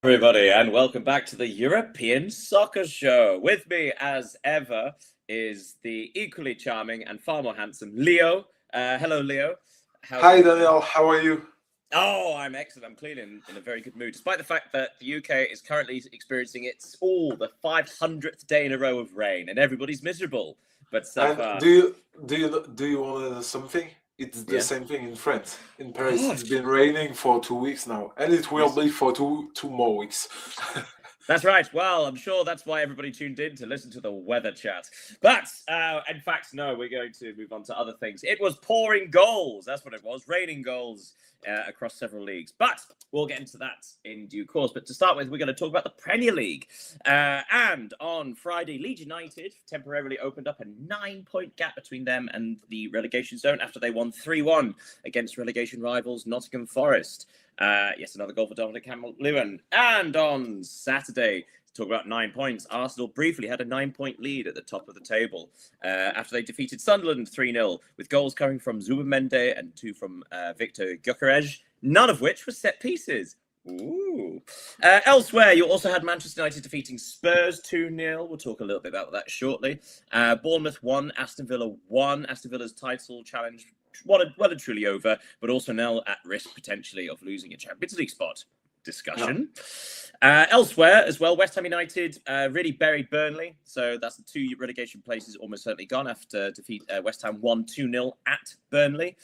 Everybody, and welcome back to the European Soccer Show. With me, as ever, is the equally charming and far more handsome Leo. Hello, Leo. How's Hi, Daniel. How are you? Oh, I'm excellent. I'm clearly in a very good mood, despite the fact that the UK is currently experiencing the 500th day in a row of rain, and everybody's miserable. But so far, do you want to know something? It's the same thing in France. In Paris, it's been raining for 2 weeks now, and it will be for two more weeks. That's right. Well, I'm sure that's why everybody tuned in to listen to the weather chat. But in fact, no, we're going to move on to other things. It was pouring goals. That's what it was. Raining goals across several leagues. But we'll get into that in due course. But to start with, we're going to talk about the Premier League. And on Friday, Leeds United temporarily opened up a 9-point gap between them and the relegation zone after they won 3-1 against relegation rivals Nottingham Forest. Yes, another goal for Dominic Calvert-Lewin. And on Saturday, to talk about 9 points, Arsenal briefly had a 9-point lead at the top of the table after they defeated Sunderland 3-0, with goals coming from Zubimende and 2 from Victor Gyökeres, none of which were set pieces. Ooh. Elsewhere, you also had Manchester United defeating Spurs 2-0. We'll talk a little bit about that shortly. Bournemouth 1, Aston Villa 1. Aston Villa's title challenge well and truly over, but also now at risk potentially of losing a Champions League spot. Discussion. Elsewhere as well, West Ham United really buried Burnley. So that's the 2 relegation places almost certainly gone after defeat West Ham 2-0 at Burnley.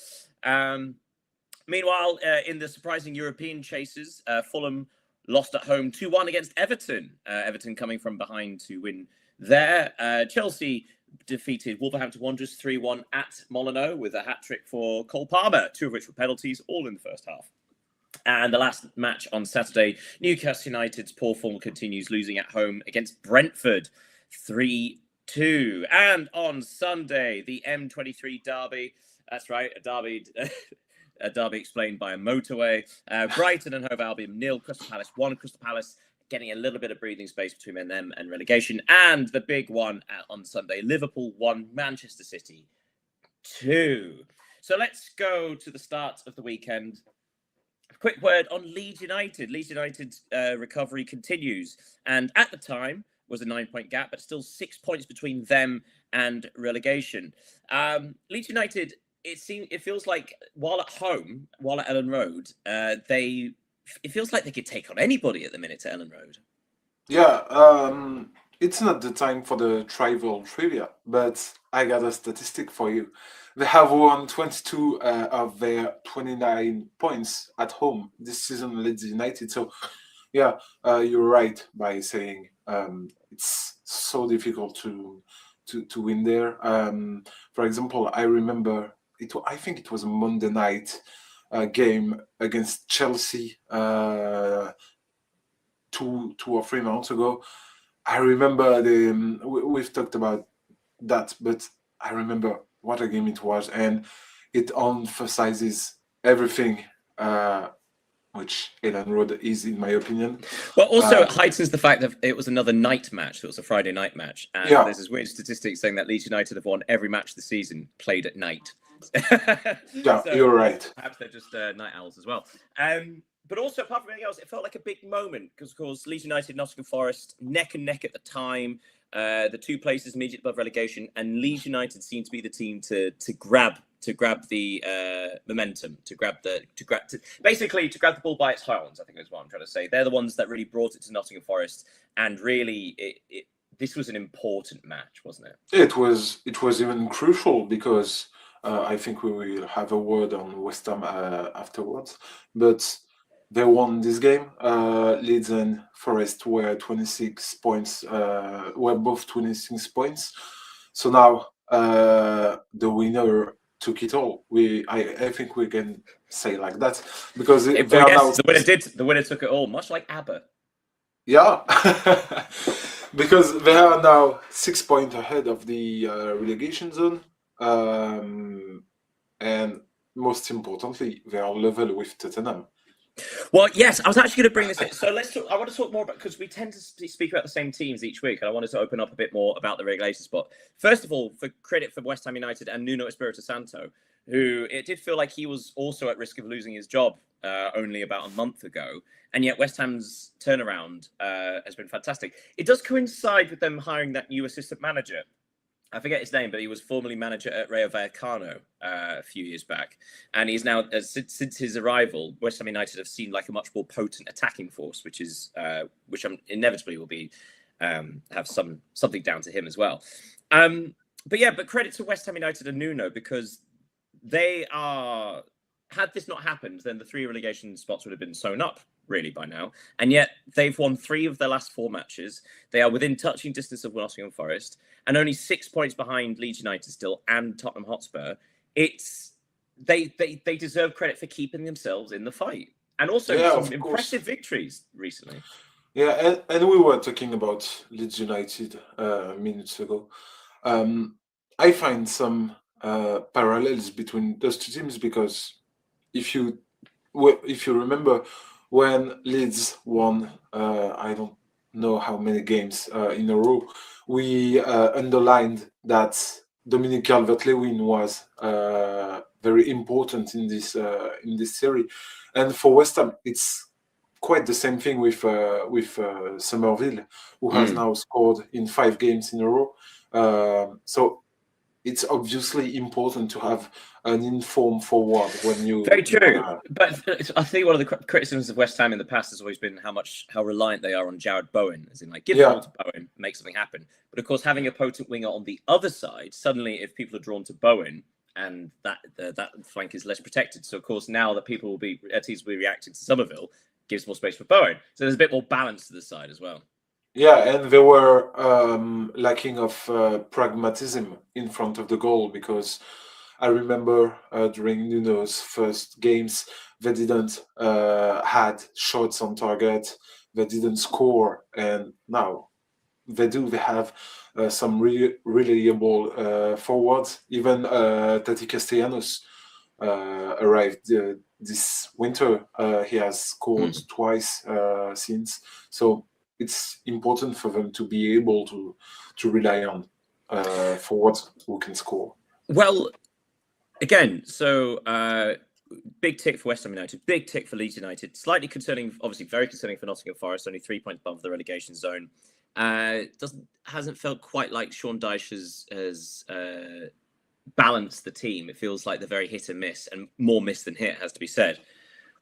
Meanwhile, in the surprising European chases, Fulham lost at home 2-1 against Everton. Everton coming from behind to win there. Chelsea defeated Wolverhampton Wanderers 3-1 at Molineux with a hat-trick for Cole Palmer, 2 of which were penalties, all in the first half. And the last match on Saturday, Newcastle United's poor form continues, losing at home against Brentford 3-2. And on Sunday, the M23 derby, that's right, a derby explained by a motorway. Brighton and Hove Albion 0, Crystal Palace 1. Crystal Palace getting a little bit of breathing space between them and relegation. And the big one on Sunday, Liverpool 1, Manchester City 2. So let's go to the start of the weekend. A quick word on Leeds United. Leeds United's recovery continues. And at the time was a 9-point gap, but still 6 points between them and relegation. Leeds United, it feels like while at home, while at Ellen Road, it feels like they could take on anybody at the minute at Ellen Road. Yeah, it's not the time for the tribal trivia, but I got a statistic for you. They have won 22 of their 29 points at home this season, Leeds United. So, yeah, you're right by saying it's so difficult to win there. For example, I remember I think it was a Monday night game against Chelsea 2 or 3 months ago. I remember we've talked about that, but I remember what a game it was, and it emphasizes everything which Ellen Road is, in my opinion. Well, also it heightens the fact that it was another night match. It was a Friday night match, and there's this weird statistic saying that Leeds United have won every match this season played at night. Yeah, so, you're right. Perhaps they're just night owls as well. But also, apart from anything else, it felt like a big moment because, of course, Leeds United, Nottingham Forest, neck and neck at the time. The 2 places immediately above relegation, and Leeds United seemed to be the team to grab the momentum, to grab the ball by its horns. I think is what I'm trying to say. They're the ones that really brought it to Nottingham Forest, and really, this was an important match, wasn't it? It was even crucial because I think we will have a word on West Ham afterwards, but they won this game. Leeds and Forest were 26 points. Were both 26 points. So now the winner took it all. I think we can say like that because the winner took it all, much like ABBA. Yeah, because they are now 6 points ahead of the relegation zone, and most importantly, they are level with Tottenham. Well, yes, I was actually going to bring this in. So I want to talk more about, because we tend to speak about the same teams each week, and I wanted to open up a bit more about the relegation spot. First of all, for credit for West Ham United and Nuno Espirito Santo, who it did feel like he was also at risk of losing his job only about a month ago. And yet West Ham's turnaround has been fantastic. It does coincide with them hiring that new assistant manager. I forget his name, but he was formerly manager at Rayo Vallecano a few years back. And he's now, since his arrival, West Ham United have seemed like a much more potent attacking force, which inevitably will be have something down to him as well. But credit to West Ham United and Nuno, because they are, had this not happened, then the 3 relegation spots would have been sewn up really by now. And yet they've won 3 of their last 4 matches. They are within touching distance of Nottingham Forest and only 6 points behind Leeds United still and Tottenham Hotspur. They deserve credit for keeping themselves in the fight. And also some impressive victories recently. Yeah, and we were talking about Leeds United minutes ago. I find some parallels between those 2 teams, because if you remember when Leeds won, I don't know how many games in a row, we underlined that Dominic Calvert-Lewin was very important in this series, and for West Ham, it's quite the same thing with Somerville, who has now scored in 5 games in a row. So it's obviously important to have an informed forward when you. Very true. But I think one of the criticisms of West Ham in the past has always been how reliant they are on Jared Bowen, as in give the ball to Bowen, make something happen. But of course, having a potent winger on the other side, suddenly if people are drawn to Bowen, and that flank is less protected. So of course, now that teams will be reacting to Somerville, gives more space for Bowen. So there's a bit more balance to the side as well. Yeah, and they were lacking of pragmatism in front of the goal, because I remember during Nuno's first games, they didn't had shots on target, they didn't score, and now they do. They have some really reliable forwards. Even Tati Castellanos arrived this winter. He has scored twice since. So it's important for them to be able to rely on forwards who can score. Well, again, so big tick for West Ham United, big tick for Leeds United. Slightly concerning, obviously very concerning for Nottingham Forest, only 3 points above the relegation zone. Hasn't felt quite like Sean Dyche has balanced the team. It feels like they're very hit and miss, and more miss than hit, has to be said.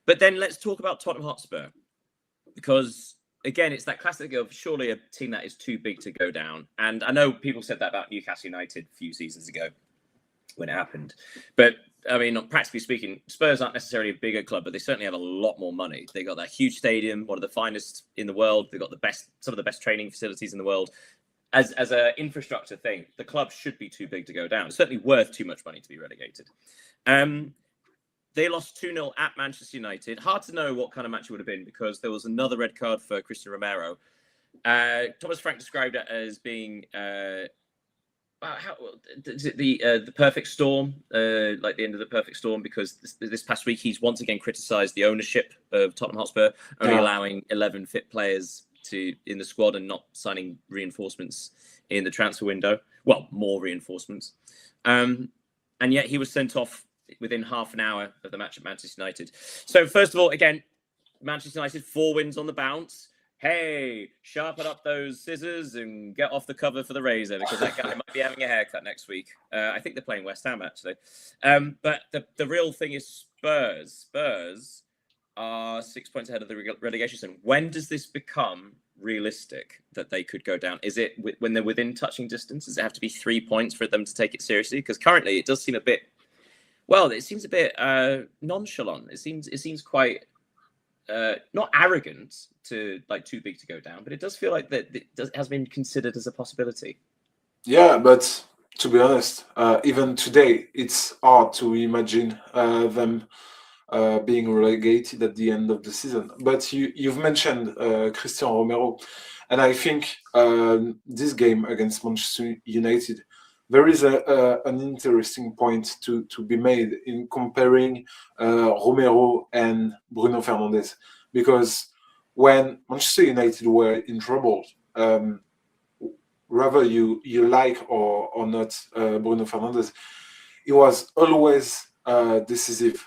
But then let's talk about Tottenham Hotspur, because again, it's that classic of surely a team that is too big to go down. And I know people said that about Newcastle United a few seasons ago when it happened. But I mean, practically speaking, Spurs aren't necessarily a bigger club, but they certainly have a lot more money. They got that huge stadium, one of the finest in the world. They've got some of the best training facilities in the world. As an infrastructure thing, the club should be too big to go down. It's certainly worth too much money to be relegated. They lost 2-0 at Manchester United. Hard to know what kind of match it would have been, because there was another red card for Christian Romero. Thomas Frank described it as being the perfect storm, like the end of the perfect storm, because this past week he's once again criticised the ownership of Tottenham Hotspur, only allowing 11 fit players in the squad and not signing reinforcements in the transfer window. Well, more reinforcements. And yet he was sent off within half an hour of the match at Manchester United. So first of all, again, Manchester United 4 wins on the bounce. Hey, sharpen up those scissors and get off the cover for the razor, because that guy might be having a haircut next week. I think they're playing West Ham, actually. But the real thing is Spurs. Spurs are 6 points ahead of the relegation zone. When does this become realistic that they could go down? Is it when they're within touching distance? Does it have to be 3 points for them to take it seriously? Because currently it does seem a bit, it seems a bit nonchalant. It seems quite not arrogant to too big to go down, but it does feel like that it has been considered as a possibility. Yeah, but to be honest, even today, it's hard to imagine them being relegated at the end of the season. But you've mentioned Christian Romero, and I think this game against Manchester United, there is an interesting point to be made in comparing Romero and Bruno Fernandes, because when Manchester United were in trouble, whether you like or not Bruno Fernandes, he was always decisive,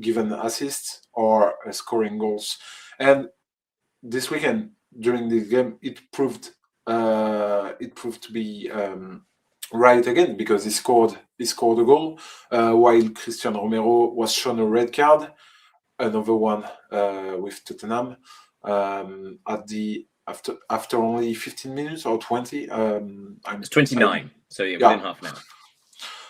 given assists or scoring goals. And this weekend during the game, it proved to be right again, because he scored a goal, while Christian Romero was shown a red card, another one with Tottenham, at the after only 15 minutes or 20. It's 29, so within half an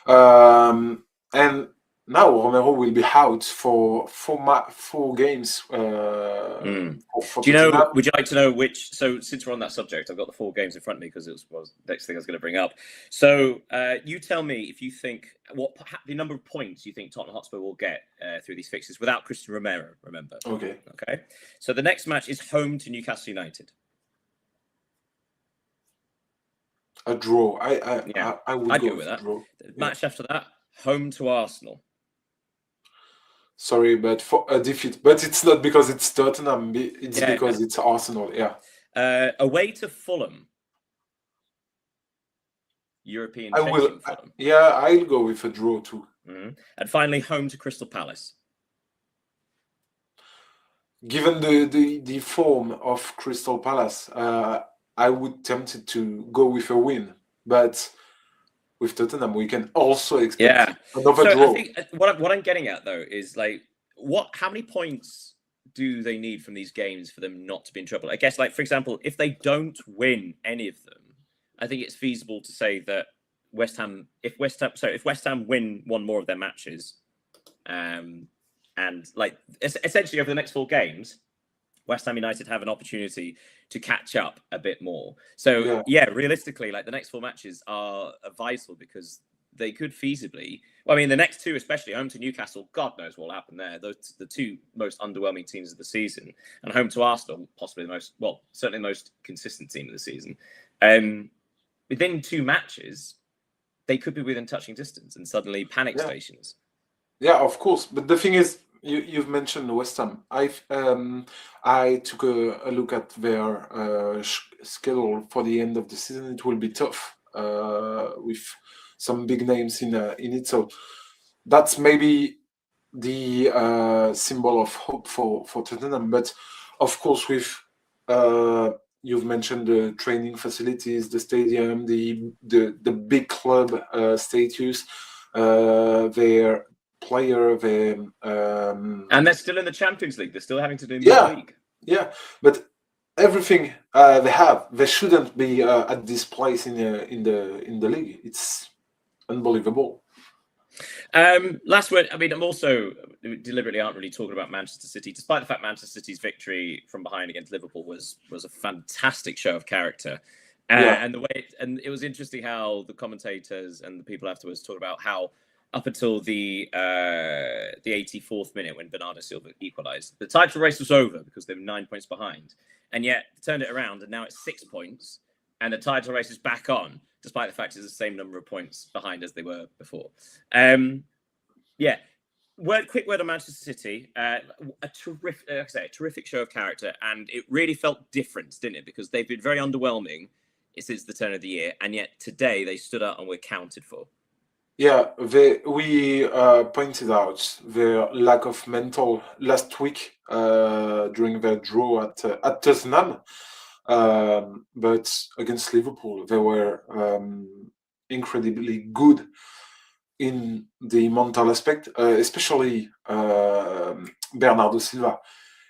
hour. And now Romero will be out for 4 games. For Do you know? Tottenham. Would you like to know which? So since we're on that subject, I've got the 4 games in front of me because it was the next thing I was going to bring up. So you tell me if you think what the number of points you think Tottenham Hotspur will get through these fixtures without Christian Romero. Remember? Okay. So the next match is home to Newcastle United. A draw. I would go with that. Draw. The match after that, home to Arsenal. Sorry, but for a defeat. But it's not because it's Tottenham. It's because it's Arsenal. Yeah. Away to Fulham. European. I will. Fulham. I'll go with a draw too. Mm-hmm. And finally, home to Crystal Palace. Given the form of Crystal Palace, I would tempted to go with a win, but with Tottenham, we can also expect another draw. I think what I'm getting at though is like, how many points do they need from these games for them not to be in trouble? I guess, like, for example, if they don't win any of them, I think it's feasible to say that if West Ham win one more of their matches, and like essentially over the next 4 games, West Ham United have an opportunity to catch up a bit more. So realistically, like the next 4 matches are vital because they could feasibly. Well, I mean, the next 2, especially home to Newcastle, God knows what will happen there. Those the 2 most underwhelming teams of the season, and home to Arsenal, possibly certainly the most consistent team of the season. Within 2 matches, they could be within touching distance, and suddenly panic stations. Yeah, of course. But the thing is, you've mentioned West Ham. I took a look at their schedule for the end of the season. It will be tough with some big names in it. So that's maybe the symbol of hope for Tottenham. But of course, with you've mentioned the training facilities, the stadium, the big club status, their player, and they're still in the Champions League. They're still having to do the league. Yeah, but everything they shouldn't be at this place in the league. It's unbelievable. Last word. I mean, I'm also deliberately aren't really talking about Manchester City, despite the fact Manchester City's victory from behind against Liverpool was a fantastic show of character. And it was interesting how the commentators and the people afterwards talked about how up until the 84th minute when Bernardo Silva equalised, the title race was over because they were 9 points behind, and yet turned it around and now it's 6 points, and the title race is back on, despite the fact it's the same number of points behind as they were before. Quick word on Manchester City. A terrific show of character, and it really felt different, didn't it? Because they've been very underwhelming since the turn of the year, and yet today they stood out and were counted for. Yeah, we pointed out their lack of mental last week during their draw at Tottenham. But against Liverpool, they were incredibly good in the mental aspect, especially Bernardo Silva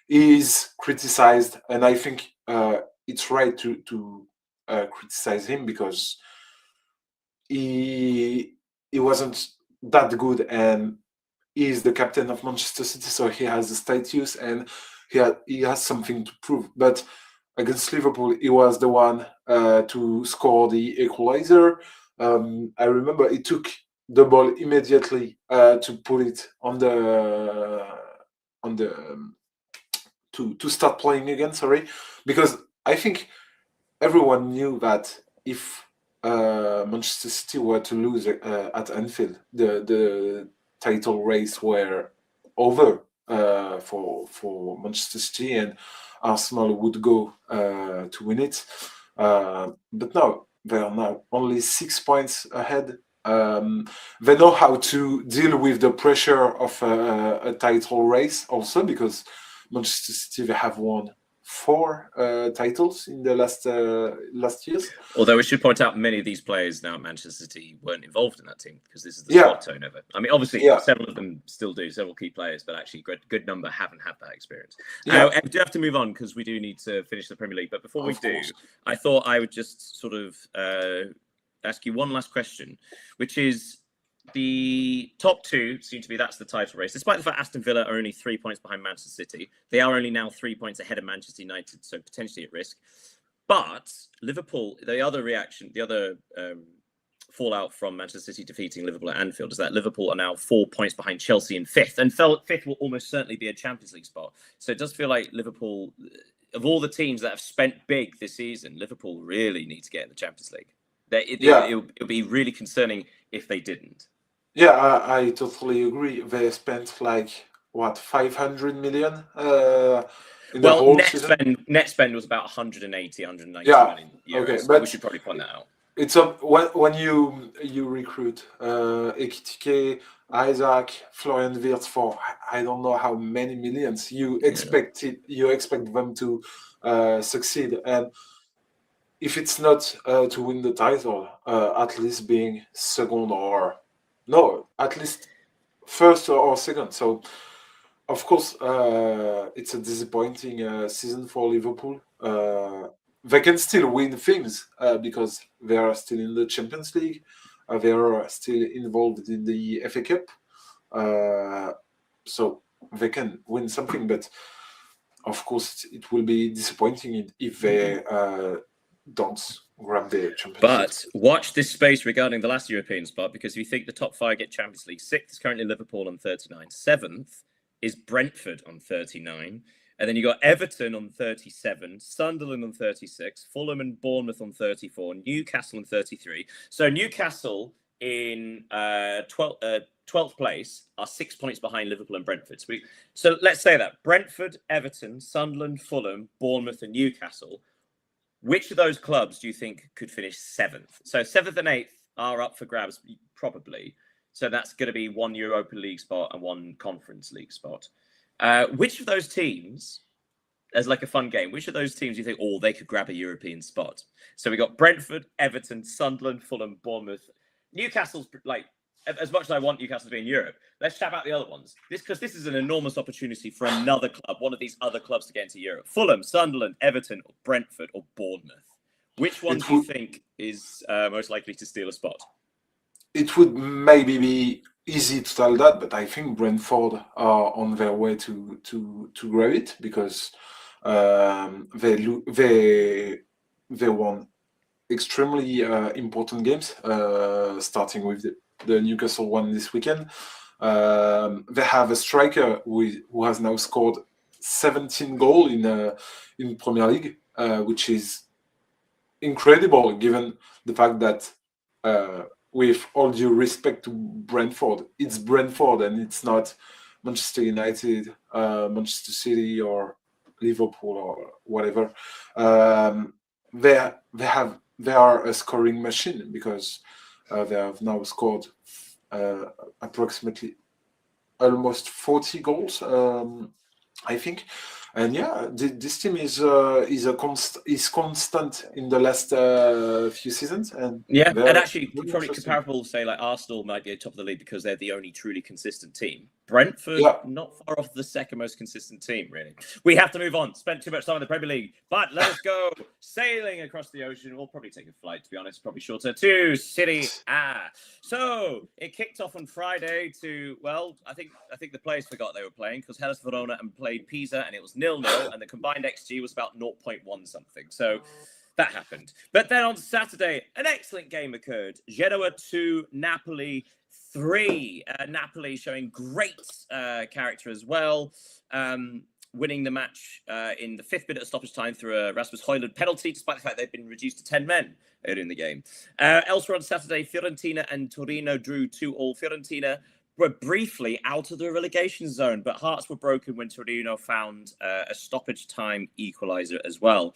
is criticized, and I think it's right to criticize him because he wasn't that good, and he's the captain of Manchester City, so he has a status and he has something to prove. But against Liverpool, he was the one to score the equalizer. I remember he took the ball immediately to put it on the to start playing again. Sorry, because I think everyone knew that if Manchester City were to lose at Anfield, the title race were over for Manchester City, and Arsenal would go to win it. But now they are now only 6 points ahead They know how to deal with the pressure of a title race also, because Manchester City, they have won 4 titles in the last years. Although we should point out many of these players now at Manchester City weren't involved in that team because this is the Yeah. squad turnover. I mean, obviously, Yeah. several of them still do, several key players, but actually, good number haven't had that experience. Yeah. And we do have to move on because we do need to finish the Premier League. But before we Of do, course. I thought I would just sort of ask you one last question, which is the top 2 seem to be that's the title race. Despite the fact Aston Villa are only 3 points behind Manchester City, they are only now 3 points ahead of Manchester United, so potentially at risk. But Liverpool, the other fallout from Manchester City defeating Liverpool at Anfield is that Liverpool are now 4 points behind Chelsea in 5th, and 5th will almost certainly be a Champions League spot. So it does feel like Liverpool, of all the teams that have spent big this season, Liverpool really need to get in the Champions League. It'll be really concerning if they didn't. Yeah, I totally agree. They spent like, what, 500 million in the whole season? Net spend was about 180, 190 Yeah, million euros. okay, But but we should probably point that out. it's when you recruit Ekitike, Isaac, Florian Wirtz for I don't know how many millions, you expect them to succeed, and if it's not to win the title, at least being second or no, at least first or second. So of course, it's a disappointing season for Liverpool. They can still win things because they are still in the Champions League. They are still involved in the FA Cup. So they can win something, but of course, it will be disappointing if they don't grab the Champions League. But watch this space regarding the last European spot, because if you think the top 5 get Champions League, 6th is currently Liverpool on 39, 7th is Brentford on 39, and then you got Everton on 37, Sunderland on 36, Fulham and Bournemouth on 34, Newcastle on 33. So Newcastle in 12th place are 6 points behind Liverpool and Brentford. So let's say that Brentford, Everton, Sunderland, Fulham, Bournemouth and Newcastle. Which of those clubs do you think could finish 7th? So 7th and 8th are up for grabs, probably. So that's going to be 1 Europa League spot and 1 Conference League spot. Which of those teams, as like a fun game, which of those teams do you think, they could grab a European spot? So we got Brentford, Everton, Sunderland, Fulham, Bournemouth. Newcastle's like, as much as I want Newcastle to be in Europe, let's chat about the other ones. Because this is an enormous opportunity for another club, one of these other clubs to get into Europe. Fulham, Sunderland, Everton, or Brentford, or Bournemouth. Which one do you think is most likely to steal a spot? It would maybe be easy to tell that, but I think Brentford are on their way to grab it, because they won extremely important games, starting with the Newcastle one this weekend. They have a striker who has now scored 17 goals in Premier League, which is incredible given the fact that, with all due respect to Brentford, it's Brentford and it's not Manchester United, Manchester City, or Liverpool or whatever. They are a scoring machine, because they have now scored approximately almost 40 goals, I think. And yeah, this team is constant in the last few seasons, and and actually probably comparable. Say like Arsenal might be at top of the league because they're the only truly consistent team. Brentford, not far off the second most consistent team, really. We have to move on. Spent too much time in the Premier League, but let us go sailing across the ocean. We'll probably take a flight, to be honest, probably shorter, to Serie A. So it kicked off on Friday to, I think the players forgot they were playing, because Hellas Verona and played Pisa, and it was 0-0, and the combined XG was about 0.1 something. So that happened. But then on Saturday, an excellent game occurred. Genoa 2, Napoli 3. Napoli showing great character as well, winning the match in the 5th minute of stoppage time through a Rasmus Højlund penalty, despite the fact they'd been reduced to 10 men earlier in the game. Elsewhere on Saturday, Fiorentina and Torino drew 2-2. Fiorentina were briefly out of the relegation zone, but hearts were broken when Torino found a stoppage time equaliser as well.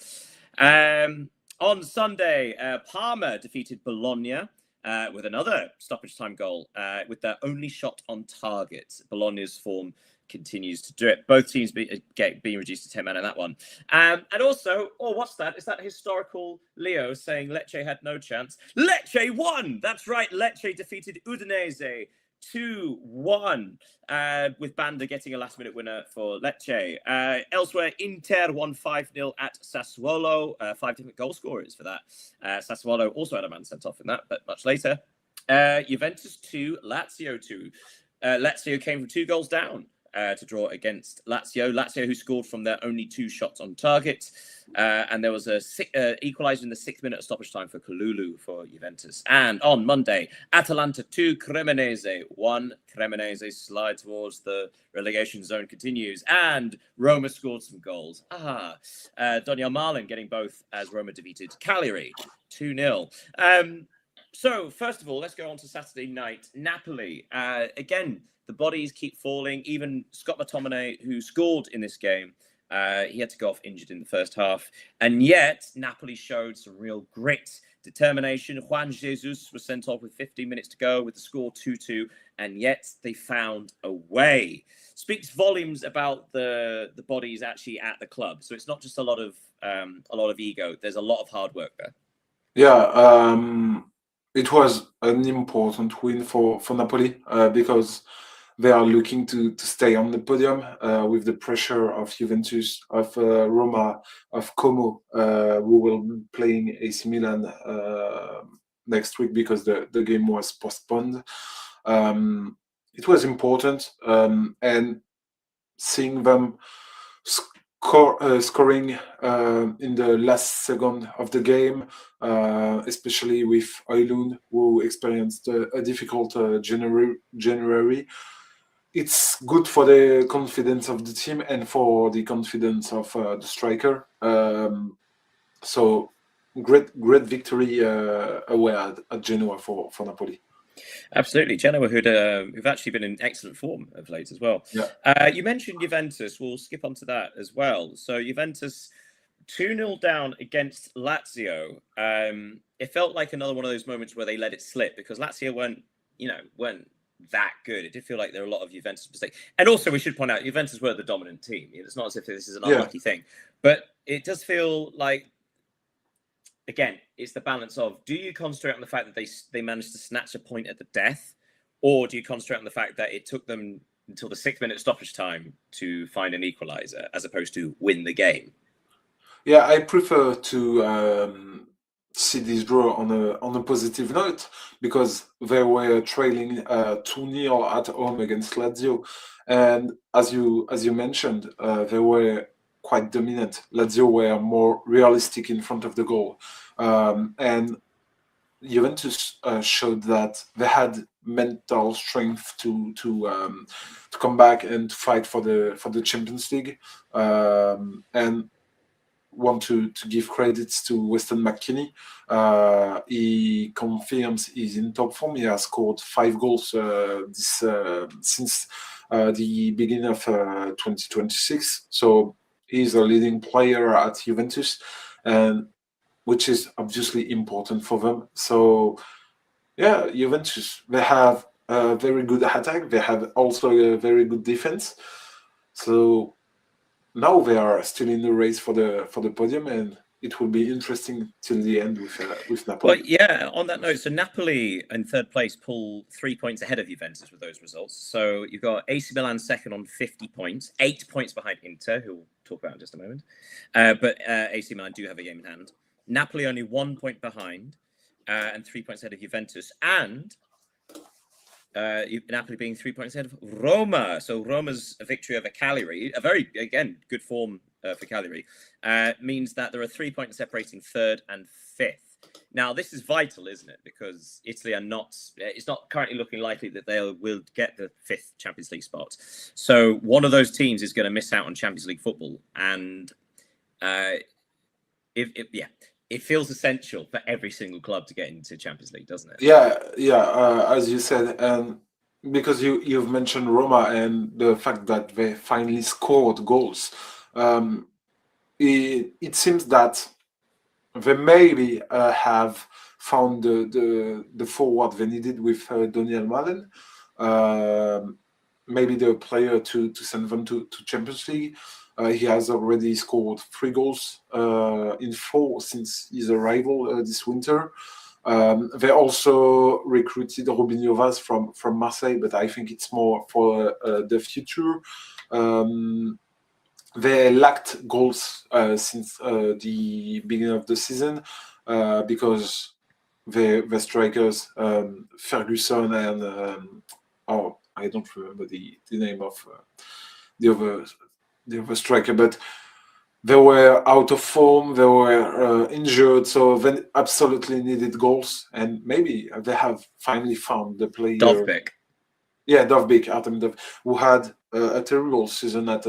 On Sunday, Parma defeated Bologna. with another stoppage time goal with their only shot on target. Bologna's form continues to do it. Both teams being reduced to 10 men in that one. And also, what's that? Is that historical Leo saying Lecce had no chance? Lecce won! That's right, Lecce defeated Udinese 2-1, with Banda getting a last-minute winner for Lecce. Elsewhere, Inter won 5-0 at Sassuolo. 5 different goal scorers for that. Sassuolo also had a man sent off in that, but much later. Juventus 2, Lazio 2. Lazio came from 2 goals down to draw against Lazio. Lazio, who scored from their only 2 shots on target. And there was a equaliser in the 6th minute of stoppage time for Kalulu for Juventus. And on Monday, Atalanta 2, Cremonese 1. Cremonese slide towards the relegation zone continues. And Roma scored some goals. Daniel Marlin getting both as Roma defeated Cagliari 2-0. So, first of all, let's go on to Saturday night. Napoli, again, the bodies keep falling. Even Scott McTominay, who scored in this game, he had to go off injured in the first half. And yet, Napoli showed some real grit, determination. Juan Jesus was sent off with 15 minutes to go with the score 2-2. And yet, they found a way. Speaks volumes about the bodies actually at the club. So it's not just a lot of ego. There's a lot of hard work there. Yeah, it was an important win for Napoli because they are looking to stay on the podium with the pressure of Juventus, of Roma, of Como, who will be playing AC Milan next week because the game was postponed. It was important, and seeing them scoring in the last second of the game, especially with Oilun, who experienced a difficult January. It's good for the confidence of the team and for the confidence of the striker. So great victory away at Genoa for Napoli. Absolutely. Genoa, who've actually been in excellent form of late as well. Yeah. You mentioned Juventus. We'll skip on to that as well. So Juventus 2-0 down against Lazio. It felt like another one of those moments where they let it slip because Lazio weren't that good. It did feel like there were a lot of Juventus mistakes. And also, we should point out, Juventus were the dominant team. It's not as if this is an unlucky thing. But it does feel like, again, it's the balance of, do you concentrate on the fact that they managed to snatch a point at the death, or do you concentrate on the fact that it took them until the 6th minute stoppage time to find an equaliser as opposed to win the game? Yeah, I prefer to see this draw on a positive note because they were trailing 2-0 at home against Lazio, and as you mentioned, they were quite dominant. Lazio were more realistic in front of the goal, and Juventus showed that they had mental strength to come back and fight for the Champions League, and want to give credits to Weston McKennie. He confirms he's in top form. He has scored 5 goals since the beginning of 2026. So he's a leading player at Juventus, and which is obviously important for them. So yeah, Juventus, they have a very good attack. They have also a very good defense. So now they are still in the race for the podium, and it will be interesting till the end with Napoli. Well, yeah, on that note, so Napoli in 3rd place pull 3 points ahead of Juventus with those results. So you've got AC Milan second on 50 points, 8 points behind Inter, who we'll talk about in just a moment. But AC Milan do have a game in hand. Napoli only 1 point behind and 3 points ahead of Juventus. And Napoli being 3 points ahead of Roma. So Roma's victory over Cagliari, a very, again, good form for Cagliari, means that there are 3 points separating 3rd and 5th. Now, this is vital, isn't it? Because Italy are not, it's not currently looking likely that they will get the 5th Champions League spot. So one of those teams is going to miss out on Champions League football. And it feels essential for every single club to get into Champions League, doesn't it? Yeah. As you said, because you've mentioned Roma and the fact that they finally scored goals, it seems that they maybe have found the forward they needed with Daniel Malen. Maybe the player to send them to Champions League. He has already scored 3 goals in 4 since his arrival this winter. They also recruited Robin Vaz from Marseille, but I think it's more for the future. They lacked goals since the beginning of the season because the strikers, Ferguson and I don't remember the name of the other striker, but they were out of form, they were injured, so they absolutely needed goals, and maybe they have finally found the player. Dovbyk. Yeah, Dovbyk, Artem Dov, who had a terrible season at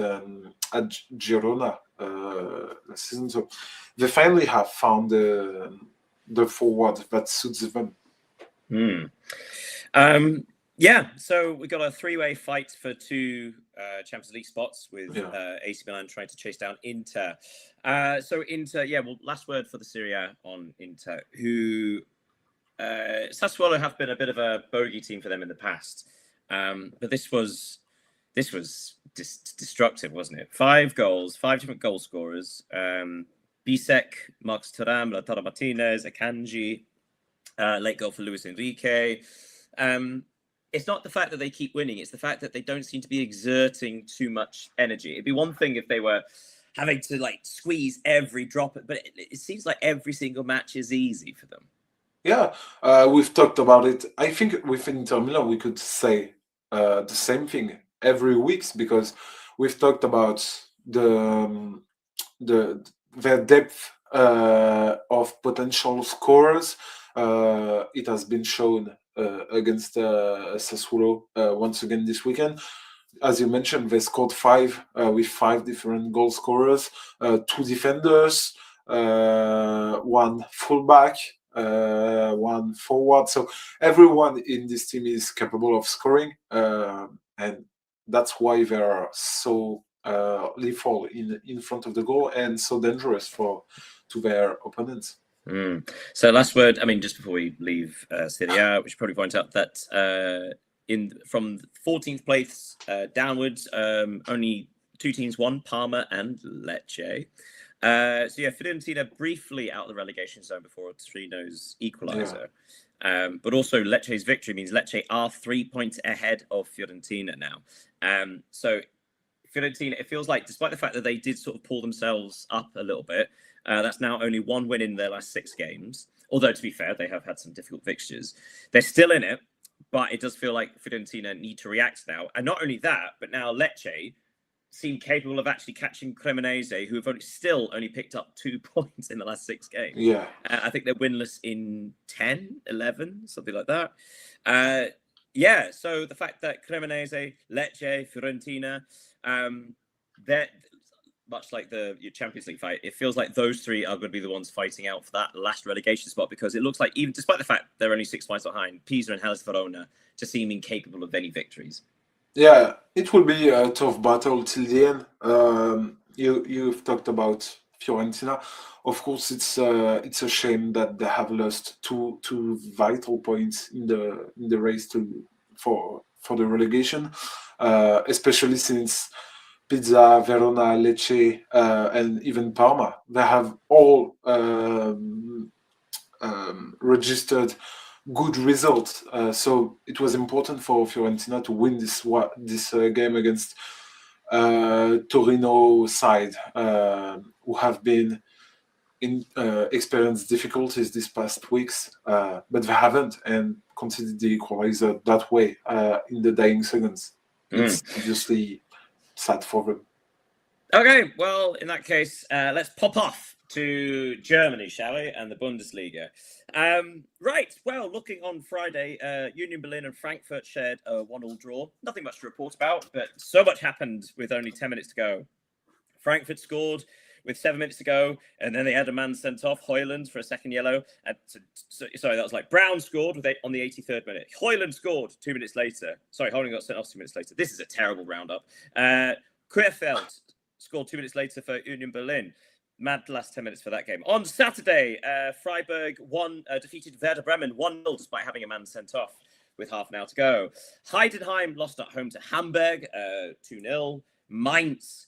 Girona last season. So they finally have found the forward that suits them. Yeah, so we got a 3-way fight for 2 Champions League spots with AC Milan trying to chase down Inter. So Inter, last word for the Serie A on Inter, who Sassuolo have been a bit of a bogey team for them in the past. But this was destructive, wasn't it? 5 goals, 5 different goal scorers. Bisek, Marcus Thuram, Lautaro Martinez, Akanji, late goal for Luis Enrique. It's not the fact that they keep winning, it's the fact that they don't seem to be exerting too much energy. It'd be one thing if they were having to squeeze every drop, but it seems like every single match is easy for them. Yeah, we've talked about it. I think with Inter Milan we could say the same thing every week, because we've talked about their depth of potential scorers. It has been shown against Sassuolo once again this weekend. As you mentioned, they scored 5 with 5 different goal scorers, 2 defenders, 1 fullback, 1 forward. So everyone in this team is capable of scoring, and that's why they are so lethal in front of the goal and so dangerous to their opponents. So last word, I mean, just before we leave Serie A, we should probably point out that from 14th place downwards, only 2 teams won, Parma and Lecce. Fiorentina briefly out of the relegation zone before Torino's equaliser. But also Lecce's victory means Lecce are 3 points ahead of Fiorentina now. So Fiorentina, it feels like, despite the fact that they did sort of pull themselves up a little bit, that's now only 1 win in their last 6 games. Although, to be fair, they have had some difficult fixtures. They're still in it, but it does feel like Fiorentina need to react now. And not only that, but now Lecce seem capable of actually catching Cremonese, who have only picked up 2 points in the last 6 games. Yeah. I think they're winless in 10, 11, something like that. So the fact that Cremonese, Lecce, Fiorentina, they're much like your Champions League fight, it feels like those 3 are going to be the ones fighting out for that last relegation spot, because it looks like, even despite the fact they're only 6 points behind, Pisa and Hellas Verona just seem incapable of any victories. Yeah, it will be a tough battle till the end. You've talked about Fiorentina. Of course, it's a shame that they have lost two vital points in the race for the relegation, especially since Pisa, Verona, Lecce, and even Parma, they have all registered good results. So it was important for Fiorentina to win this game against Torino side, who have been experienced difficulties these past weeks, but they haven't, and conceded the equalizer that way in the dying seconds. It's obviously sad for them. Okay, well, in that case, let's pop off to Germany, shall we? And the Bundesliga. Right, well, looking on Friday, Union Berlin and Frankfurt shared a 1-1 draw. Nothing much to report about, but so much happened with only 10 minutes to go. Frankfurt scored with 7 minutes to go, and then they had a man sent off, Højlund, for a second yellow. Sorry, that was Brown scored on the 83rd minute. Højlund scored 2 minutes later. Sorry, Højlund got sent off 2 minutes later. This is a terrible roundup. Querfeld scored 2 minutes later for Union Berlin. Mad last 10 minutes for that game. On Saturday, Freiburg defeated Werder Bremen 1-0 despite having a man sent off with half an hour to go. Heidenheim lost at home to Hamburg 2-0. Mainz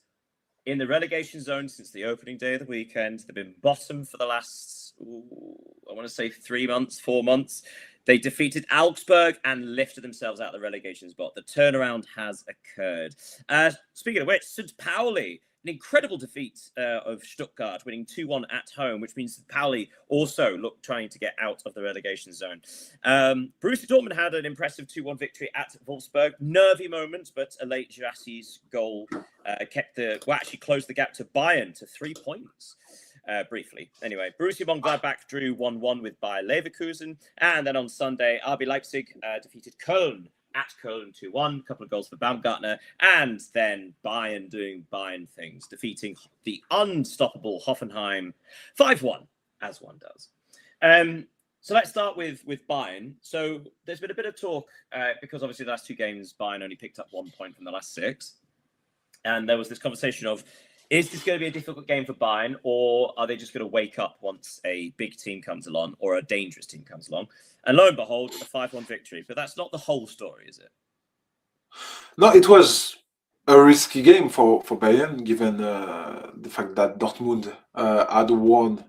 in the relegation zone since the opening day of the weekend. They've been bottom for the last, I want to say 4 months. They defeated Augsburg and lifted themselves out of the relegation spot. The turnaround has occurred. Speaking of which, St. Pauli, an incredible defeat of Stuttgart, winning 2-1 at home, which means St. Pauli also trying to get out of the relegation zone. Borussia Dortmund had an impressive 2-1 victory at Wolfsburg. Nervy moment, but a late Girassi's goal actually closed the gap to Bayern to 3 points. Briefly. Anyway, Borussia Mönchengladbach drew 1-1 with Bayer Leverkusen. And then on Sunday, RB Leipzig defeated Köln at Köln 2-1. A couple of goals for Baumgartner. And then Bayern doing Bayern things, defeating the unstoppable Hoffenheim 5-1, as one does. So let's start with Bayern. So there's been a bit of talk, because obviously the last 2 games, Bayern only picked up 1 point from the last 6. And there was this conversation of, is this going to be a difficult game for Bayern, or are they just going to wake up once a big team comes along or a dangerous team comes along? And lo and behold, a 5-1 victory. But that's not the whole story, is it? No, it was a risky game for Bayern, given the fact that Dortmund had won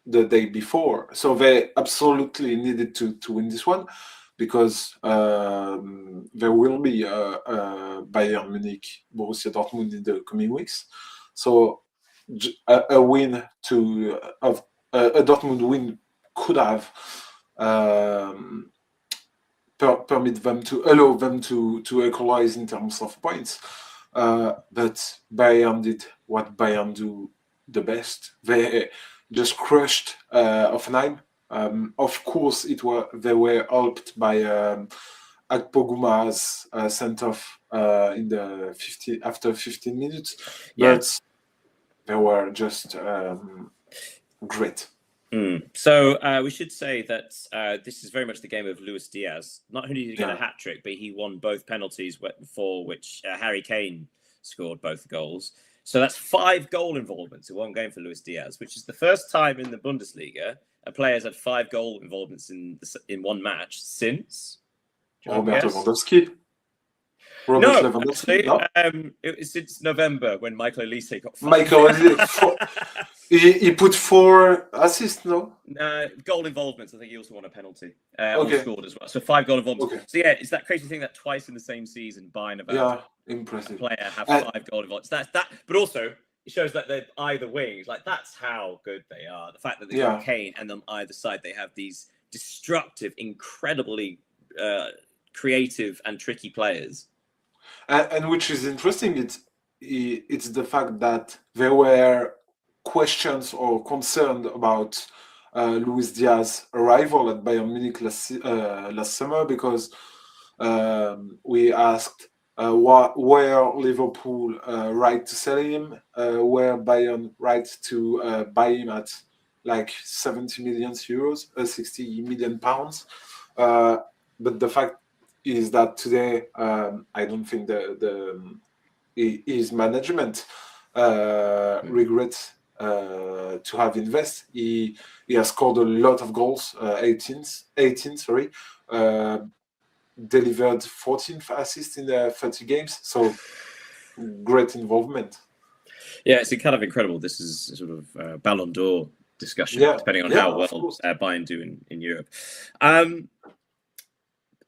the day before. So they absolutely needed to win this one, because there will be Bayern Munich, Borussia Dortmund in the coming weeks. So a win a Dortmund win could have allow them to equalize in terms of points. But Bayern did what Bayern do the best. They just crushed Hoffenheim. Of course, they were helped by Akpoguma's sent off after 15 minutes, but they were just great. So we should say that this is very much the game of Luis Diaz. Not only did he get a hat trick, but he won both penalties for which Harry Kane scored both goals. So that's 5 goal involvements in one game for Luis Diaz, which is the first time in the Bundesliga a player has had 5 goal involvements in one match since Robert Lewandowski. It was since November when Michael Olise got 5. Michael Olise, he put 4 assists, no? Goal involvements. I think he also won a penalty. Scored as well. So 5 goal involvements. Okay. So yeah, it's that crazy thing that twice in the same season, Bayern impressive player have 5 goal involvements. That's that. But also, it shows that they're either wings. Like, that's how good they are. The fact that they've got Kane, and on either side they have these destructive, incredibly creative and tricky players. And which is interesting, it's the fact that there were questions or concerned about Luis Diaz's arrival at Bayern Munich last summer, because we asked where Liverpool right to sell him, where Bayern right to buy him at like 70 million euros, 60 million pounds. But the fact is that today, I don't think his management regrets to have invested. He has scored a lot of goals, 18, sorry. Delivered 14 assists in 30 games, so great involvement. Yeah, it's kind of incredible. This is a sort of Ballon d'Or discussion, depending on how well Bayern do in Europe.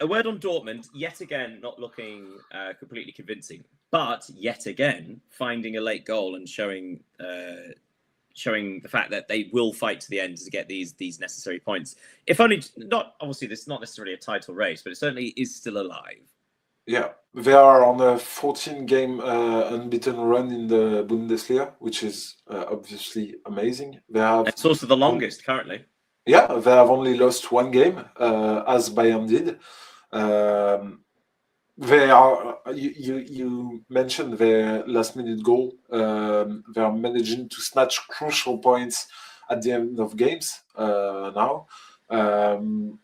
A word on Dortmund, yet again not looking completely convincing, but yet again finding a late goal and showing the fact that they will fight to the end to get these necessary points. If only, not obviously, this is not necessarily a title race, but it certainly is still alive. Yeah, they are on a 14-game unbeaten run in the Bundesliga, which is obviously amazing. It's also the longest currently. Yeah, they have only lost 1 game, as Bayern did. They are. You mentioned their last-minute goal. They are managing to snatch crucial points at the end of games now, and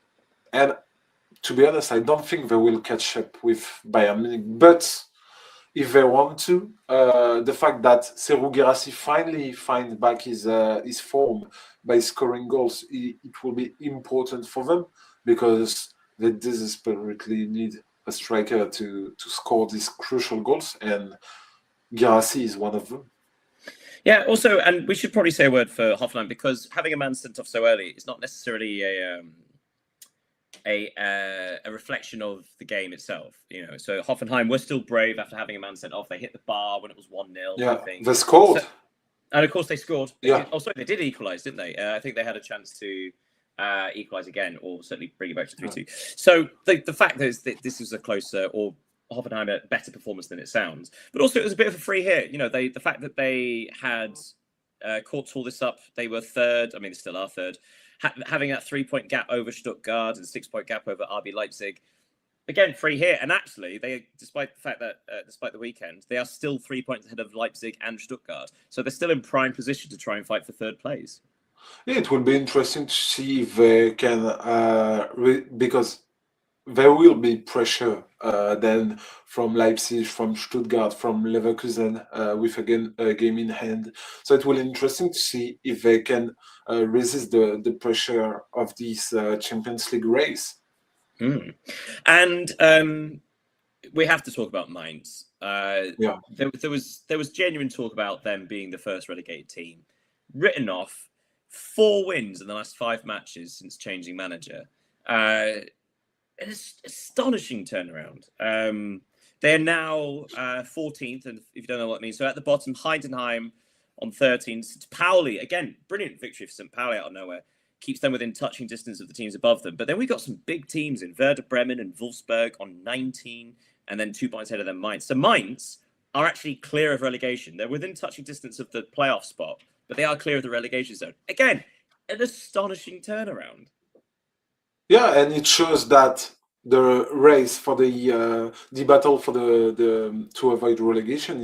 to be honest, I don't think they will catch up with Bayern Munich. But if they want to. The fact that Serhou Guirassy finally find back his form by scoring goals, it will be important for them because they desperately need a striker to score these crucial goals, and Guirassy is one of them. Yeah, also, and we should probably say a word for Hoffenheim, because having a man sent off so early is not necessarily a reflection of the game itself. So Hoffenheim were still brave after having a man sent off. They hit the bar when it was 1-0. Yeah, I think they scored. So, and of course they scored. Yeah. They did equalise, didn't they? I think they had a chance to equalise again, or certainly bring it back to 3-2. So the fact is that this was a closer, or Hoffenheim a better performance than it sounds. But also it was a bit of a free hit. The fact that they had Courts all this up, they were third. I mean, they still are third. Having that 3-point gap over Stuttgart and 6-point gap over RB Leipzig. Again, free hit. And actually, despite the fact that, despite the weekend, they are still 3 points ahead of Leipzig and Stuttgart. So they're still in prime position to try and fight for third place. Yeah, it will be interesting to see if they can, because there will be pressure then from Leipzig, from Stuttgart, from Leverkusen with a game in hand. So it will be interesting to see if they can resist the pressure of this Champions League race. And we have to talk about Mainz. Yeah. There was genuine talk about them being the first relegated team. Written off, 4 wins in the last 5 matches since changing manager. An astonishing turnaround. They're now 14th, and if you don't know what it means, so at the bottom, Heidenheim on 13th. St. Pauli, again, brilliant victory for St. Pauli out of nowhere. Keeps them within touching distance of the teams above them. But then we got some big teams in Werder Bremen and Wolfsburg on 19, and then 2 points ahead of them, Mainz. So Mainz are actually clear of relegation. They're within touching distance of the playoff spot, but they are clear of the relegation zone. Again, an astonishing turnaround. Yeah, and it shows that the race for the battle for the to avoid relegation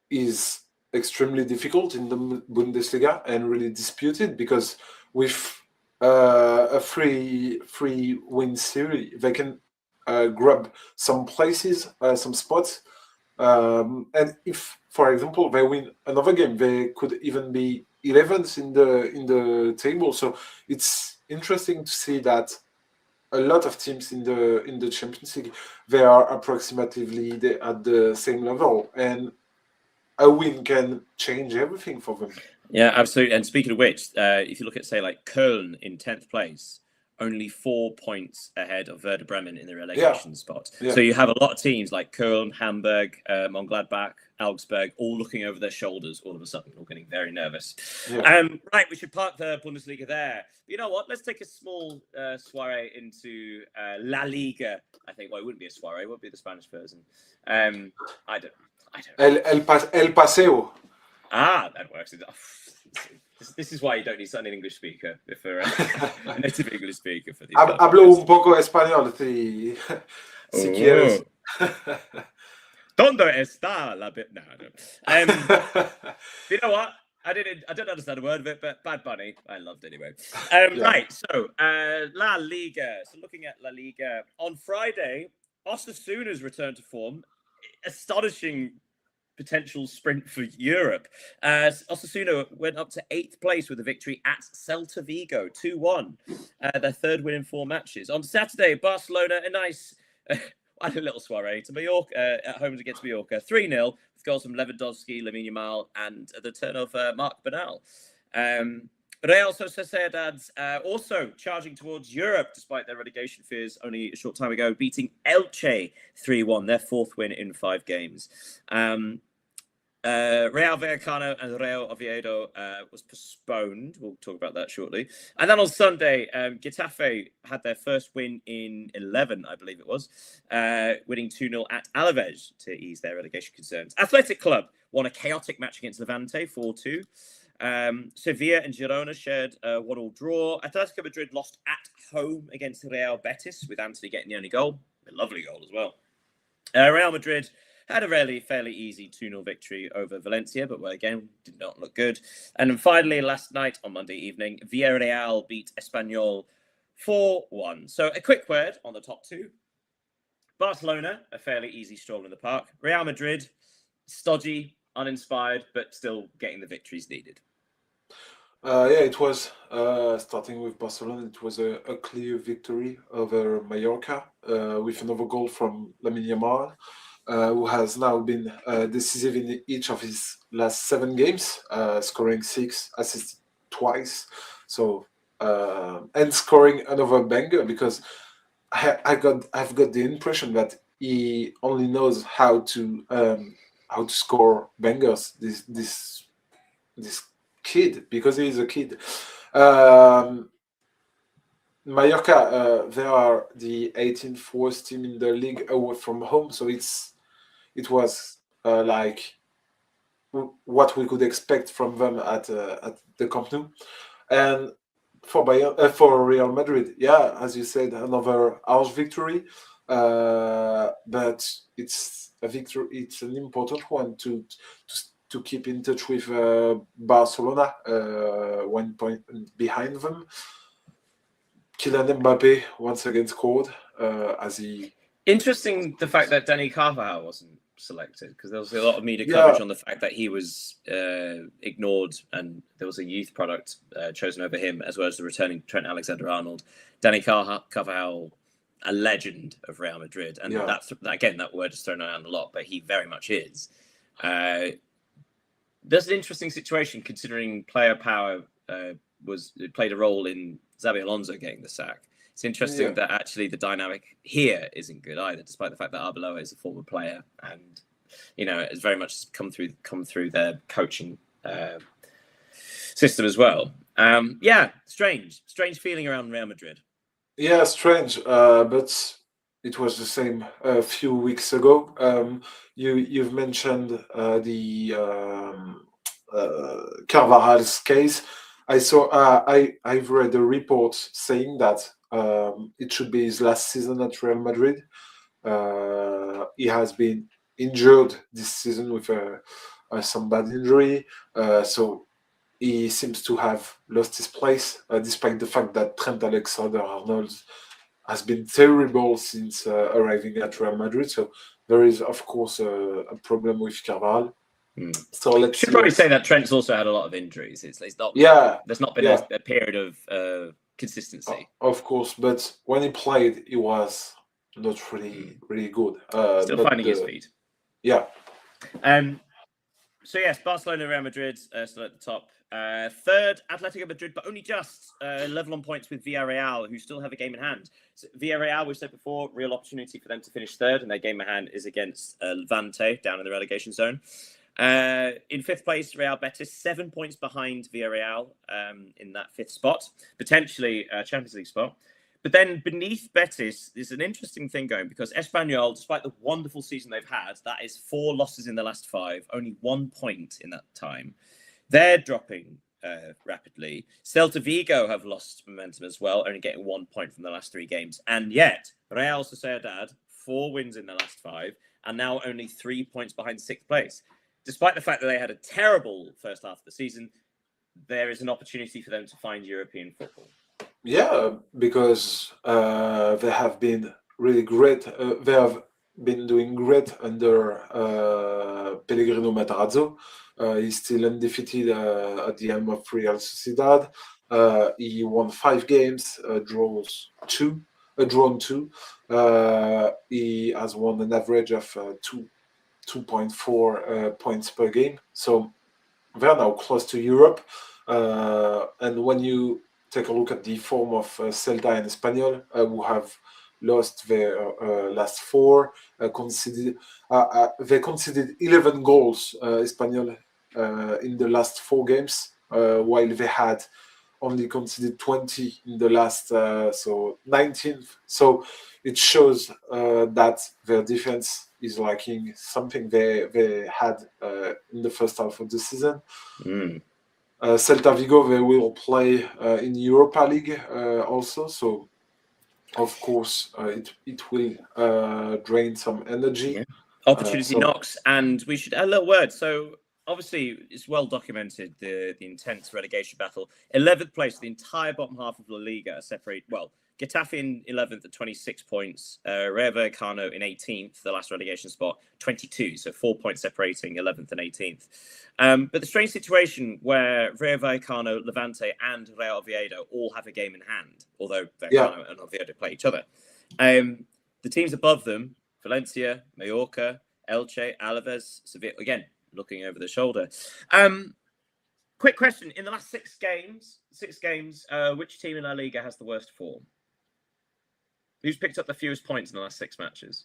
is extremely difficult in the Bundesliga and really disputed, because with a free win series, they can grab some places, some spots, and if, for example, they win another game, they could even be 11th in the table. So it's interesting to see that a lot of teams in the Champions League, they are approximately at the same level, and a win can change everything for them. Yeah, absolutely. And speaking of which, if you look at, say, like Köln in 10th place, only 4 points ahead of Werder Bremen in the relegation spot. Yeah. So you have a lot of teams like Köln, Hamburg, Mönchengladbach, Augsburg, all looking over their shoulders all of a sudden, all getting very nervous. Yeah. Right, we should park the Bundesliga there. But you know what? Let's take a small soiree into La Liga. I think, well, it wouldn't be a soiree. It would be the Spanish version. I don't El Paseo. Ah, that works. This is why you don't need an English speaker, for a native English speaker for these. Hablo un poco español, si quieres. ¿Dónde está la bit? No, you know what? I don't understand a word of it, but Bad Bunny, I loved it anyway. Right, so La Liga. So looking at La Liga on Friday, Osasuna's returned to form. Astonishing potential sprint for Europe. Osasuna went up to 8th place with a victory at Celta Vigo, 2-1. Their 3rd win in 4 matches. On Saturday, Barcelona, a nice, a little soiree to Mallorca, at home against Mallorca, 3-0, with goals from Lewandowski, Lamine Yamal, and the turn of Marc Bernal. Real Sociedad's also charging towards Europe, despite their relegation fears only a short time ago, beating Elche 3-1, their 4th win in 5 games. Real Vallecano and Real Oviedo was postponed. We'll talk about that shortly. And then on Sunday, Getafe had their first win in 11, I believe it was, winning 2-0 at Alaves to ease their relegation concerns. Athletic Club won a chaotic match against Levante, 4-2. Sevilla and Girona shared a 1-1 draw. Atletico Madrid lost at home against Real Betis, with Anthony getting the only goal. A lovely goal as well. Real Madrid had a fairly easy 2-0 victory over Valencia, but again, did not look good. And then finally, last night on Monday evening, Villarreal beat Espanyol 4-1. So a quick word on the top 2. Barcelona, a fairly easy stroll in the park. Real Madrid, stodgy, uninspired, but still getting the victories needed. It was starting with Barcelona. It was a clear victory over Mallorca with another goal from Lamine Yamal, who has now been decisive in each of his last 7 games, scoring 6, assisted twice. So and scoring another banger because I've got the impression that he only knows how to score bangers. This kid, because he is a kid. Um, Mallorca, they are the 18th worst team in the league away from home, so it was like what we could expect from them at the Camp Nou. And for Real Madrid, yeah, as you said, another house victory, but it's a victory. It's an important one to keep in touch with Barcelona, 1 point behind them. Kylian Mbappe once again scored as he. Interesting the fact that Dani Carvajal wasn't selected, because there was a lot of media coverage on the fact that he was ignored and there was a youth product chosen over him, as well as the returning Trent Alexander-Arnold. Dani Carvajal, a legend of Real Madrid, and that's, again, that word is thrown around a lot, but he very much is. There's an interesting situation considering player power played a role in Xabi Alonso getting the sack. It's interesting that actually the dynamic here isn't good either, despite the fact that Arbeloa is a former player and, it's very much come through their coaching system as well. Strange feeling around Real Madrid. Yeah, strange, but it was the same a few weeks ago. You've mentioned the Carvajal's case. I've read a report saying that it should be his last season at Real Madrid. He has been injured this season with some bad injury, so he seems to have lost his place, despite the fact that Trent Alexander-Arnold has been terrible since arriving at Real Madrid. So there is, of course, a problem with Carvajal. So let's should probably say that Trent's also had a lot of injuries. It's not. There's not been a period of consistency. Of course, but when he played, he was not really good. Still finding his feet. Yeah. So yes, Barcelona, Real Madrid still at the top. Third, Atletico Madrid, but only just level on points with Villarreal, who still have a game in hand. So Villarreal, we've said before, real opportunity for them to finish third, and their game in hand is against Levante down in the relegation zone. In fifth place, Real Betis, 7 points behind Villarreal in that fifth spot, potentially a Champions League spot. But then beneath Betis, there's an interesting thing going, because Espanyol, despite the wonderful season they've had, that is 4 losses in the last 5, only 1 point in that time. They're dropping rapidly. Celta Vigo have lost momentum as well, only getting 1 point from the last 3 games. And yet, Real Sociedad, 4 wins in the last 5, and now only 3 points behind 6th place. Despite the fact that they had a terrible first half of the season, there is an opportunity for them to find European football. Yeah, because they have been really great. They have been doing great under Pellegrino Matarazzo. He's still undefeated at the helm of Real Sociedad. He won 5 games, drawn 2. He has won an average of 2.4 points per game. So they're now close to Europe. And when you take a look at the form of Celta and Espanyol, who have lost their last 4, they conceded 11 goals, Espanyol, in the last 4 games, while they had only conceded 20 in the last, 19th. So it shows that their defense is lacking something they had in the first half of the season. Celta Vigo, they will play in Europa League also, so of course it will drain some energy. Opportunity knocks, and we should add a little word. So obviously, it's well documented the intense relegation battle. 11th place, the entire bottom half of La Liga separate. Well, Getafe in 11th at 26 points, Rayo Vallecano in 18th, the last relegation spot, 22. So 4 points separating 11th and 18th. But the strange situation where Rayo Vallecano, Levante, and Real Oviedo all have a game in hand, although Vallecano and Oviedo play each other. The teams above them, Valencia, Mallorca, Elche, Alaves, Sevilla, again, looking over the shoulder. Quick question: in the last six games, which team in La Liga has the worst form? Who's picked up the fewest points in the last 6 matches?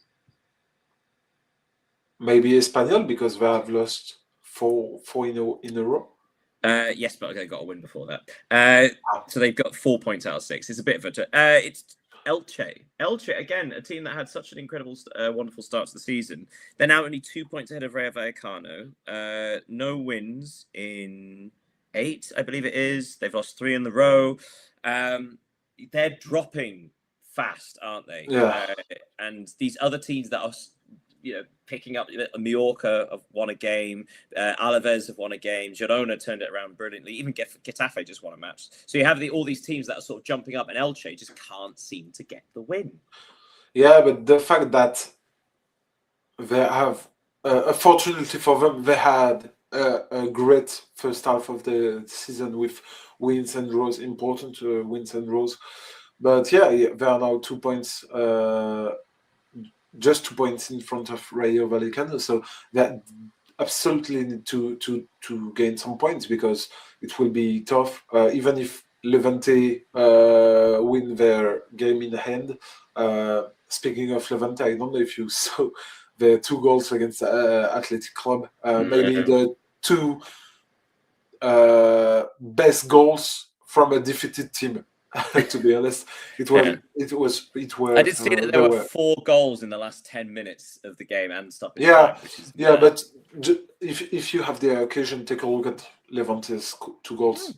Maybe Espanyol, because they have lost four in a row. Yes, but they got a win before that. So they've got 4 points out of 6. It's a bit of a. It's Elche. Elche, again, a team that had such an incredible, wonderful start to the season. They're now only 2 points ahead of Rayo Vallecano. No wins in 8, I believe it is. They've lost 3 in the row. They're dropping fast, aren't they? Yeah. And these other teams that are, picking up. Mallorca have won a game. Alaves have won a game. Girona turned it around brilliantly. Even Getafe just won a match. So you have all these teams that are sort of jumping up, and Elche just can't seem to get the win. Yeah, but the fact that they have, fortunately for them, they had a great first half of the season with wins and draws, important wins and draws. But yeah, they are now 2 points, just 2 points in front of Rayo Vallecano. So that absolutely need to gain some points, because it will be tough, even if Levante win their game in hand. Speaking of Levante, I don't know if you saw the 2 goals against Athletic Club. Maybe the 2 best goals from a defeated team. To be honest, it was. I did see that there were 4 goals in the last 10 minutes of the game and stoppage time. Yeah, but if you have the occasion, take a look at Levante's 2 goals.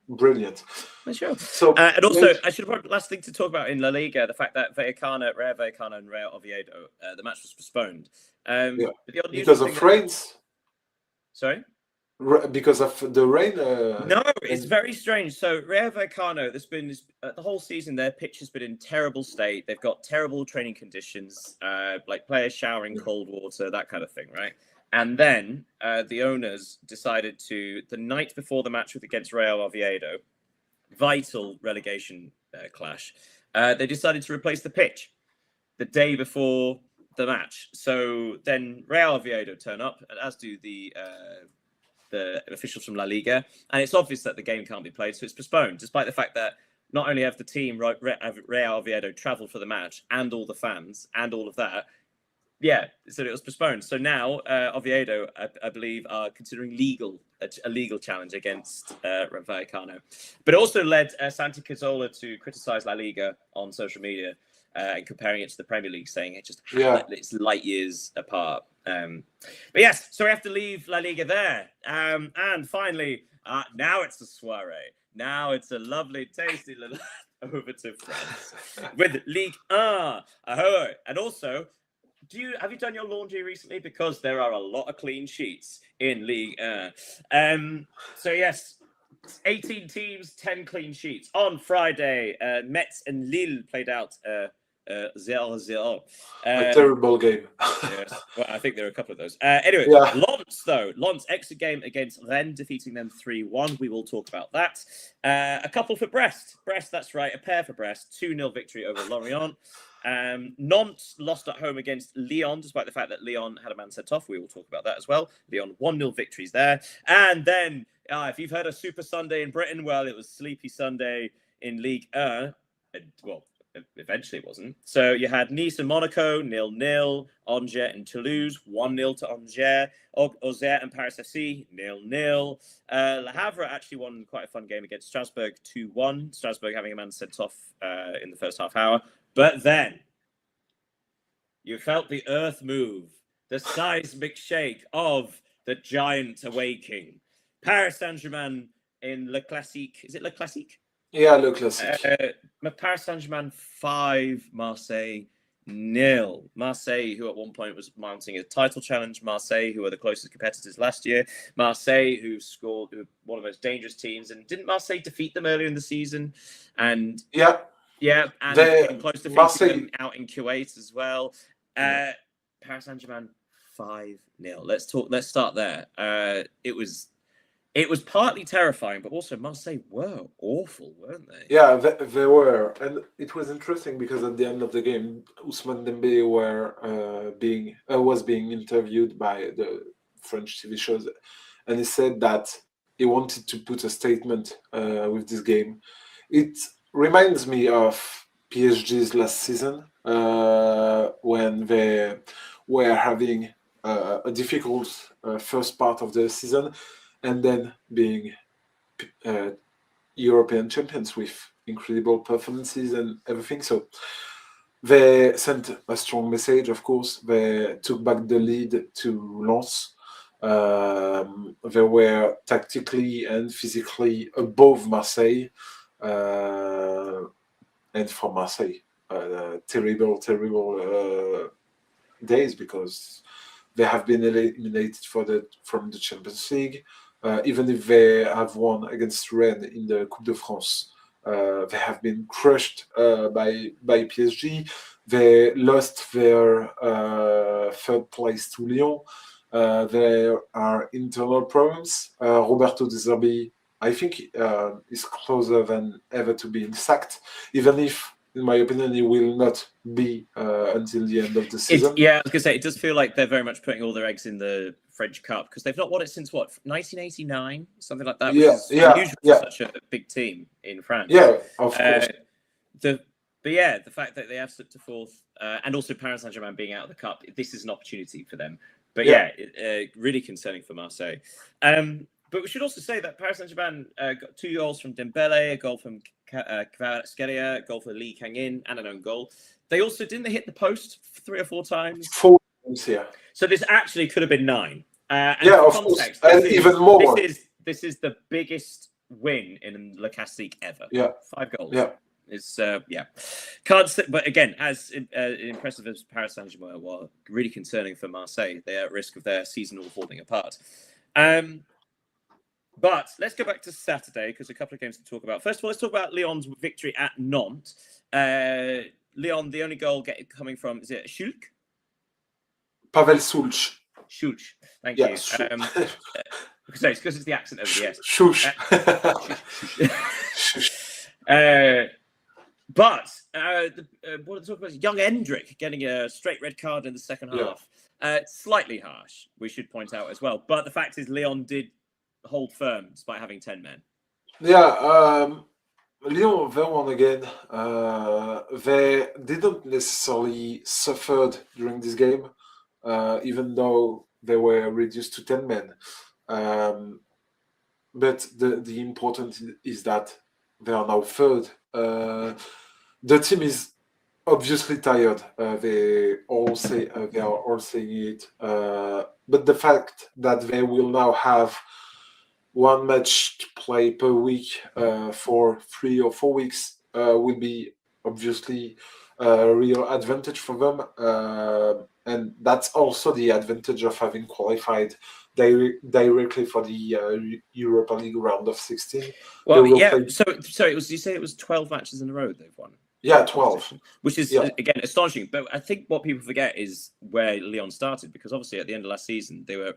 Brilliant. Sure. So, and also, I should have last thing to talk about in La Liga, the fact that Rayo Vallecano and Real Oviedo, the match was postponed. Because of rains. Sorry? Because of the rain? No, it's very strange. So Rayo Vallecano, there's been the whole season, their pitch has been in terrible state. They've got terrible training conditions, like players showering cold water, that kind of thing, right? And then the owners decided to, the night before the match against Real Oviedo, vital relegation clash, they decided to replace the pitch the day before the match. So then Real Oviedo turn up, as do the officials from La Liga, and it's obvious that the game can't be played, so it's postponed, despite the fact that not only have the team Real Oviedo travelled for the match and all the fans and all of that. Yeah, so it was postponed. So now Oviedo, I believe, are considering a legal challenge against Vallecano. But it also led Santi Cazorla to criticise La Liga on social media and comparing it to the Premier League, saying it's light years apart. But yes, so we have to leave La Liga there. And finally, now it's a soiree. Now it's a lovely, tasty little over to France with Ligue 1. And also, have you done your laundry recently? Because there are a lot of clean sheets in Ligue 1. So yes, 18 teams, 10 clean sheets. On Friday, Metz and Lille played out 0-0. A terrible game. Yes. Well, I think there are a couple of those. Anyway, Lens exit game against Rennes, defeating them 3-1. We will talk about that. A couple for Brest. That's right, a pair for Brest. 2-0 victory over Lorient. Nantes lost at home against Lyon, despite the fact that Lyon had a man sent off. We will talk about that as well. Lyon 1-0 victories there. And then, if you've heard of Super Sunday in Britain, well, it was Sleepy Sunday in Ligue 1. Eventually it wasn't. So you had Nice and Monaco, 0-0. Angers and Toulouse, 1-0 to Angers. Auxerre and Paris FC, 0-0. Le Havre actually won quite a fun game against Strasbourg, 2-1. Strasbourg having a man sent off in the first half hour. But then you felt the earth move, the seismic shake of the giant awakening. Paris Saint-Germain in Le Classique. Is it Le Classique? Yeah, Le Classique. Paris Saint-Germain 5, Marseille Marseille, who at one point was mounting a title challenge. Marseille, who were the closest competitors last year. Marseille, who scored one of the most dangerous teams. And didn't Marseille defeat them earlier in the season? And yeah, and came close to defeating them out in Kuwait as well. Paris Saint-Germain 5-0. Let's start there. It was partly terrifying, but also Marseille were awful, weren't they? Yeah, they were, and it was interesting because at the end of the game, Ousmane Dembélé was being interviewed by the French TV shows, and he said that he wanted to put a statement with this game. It reminds me of PSG's last season when they were having a difficult first part of the season, and then being European champions with incredible performances and everything. So they sent a strong message, of course. They took back the lead to Lens. They were tactically and physically above Marseille. And for Marseille, terrible days, because they have been eliminated from the Champions League. Even if they have won against Rennes in the Coupe de France, they have been crushed by PSG. They lost their third place to Lyon. There are internal problems. Roberto De Zerbi, I think, is closer than ever to being sacked, even if, in my opinion, he will not be until the end of the season. I was going to say, it does feel like they're very much putting all their eggs in the French Cup, because they've not won it since, 1989? Something like that, which is unusual for such a big team in France. Yeah, of course. The fact that they have slipped to fourth, and also Paris Saint-Germain being out of the Cup, this is an opportunity for them. But really concerning for Marseille. But we should also say that Paris Saint-Germain got 2 goals from Dembele, a goal from Kvaratskhelia, a goal for Lee Kang-in, and an own goal. They also didn't hit the post 3 or 4 times. 4 times, yeah. So this actually could have been 9. Of course, and even more. This is the biggest win in Le Classique ever. Yeah, 5 goals. Yeah. It's can't say, but again, as impressive as Paris Saint-Germain were, really concerning for Marseille. They're at risk of their season all falling apart. But let's go back to Saturday, because a couple of games to talk about. First of all, let's talk about Lyon's victory at Nantes. Lyon, the only goal coming from, is it Schulk? Pavel Schulk. Schulk, thank you. So it's because it's the accent over the S. Shush. But what to talk about is young Endrick getting a straight red card in the second half. Slightly harsh, we should point out as well. But the fact is, Lyon did hold firm despite having 10 men. Lyon, they won again. They didn't necessarily suffered during this game, even though they were reduced to 10 men. But the important is that they are now third. The team is obviously tired. They are all saying it. But the fact that they will now have 1 match to play per week for 3 or 4 weeks will be obviously a real advantage for them. And that's also the advantage of having qualified directly for the Europa League round of 16. Well, So you say it was 12 matches in a row they've won? Yeah, 12. Which is, again, astonishing. But I think what people forget is where Lyon started, because obviously at the end of last season, they were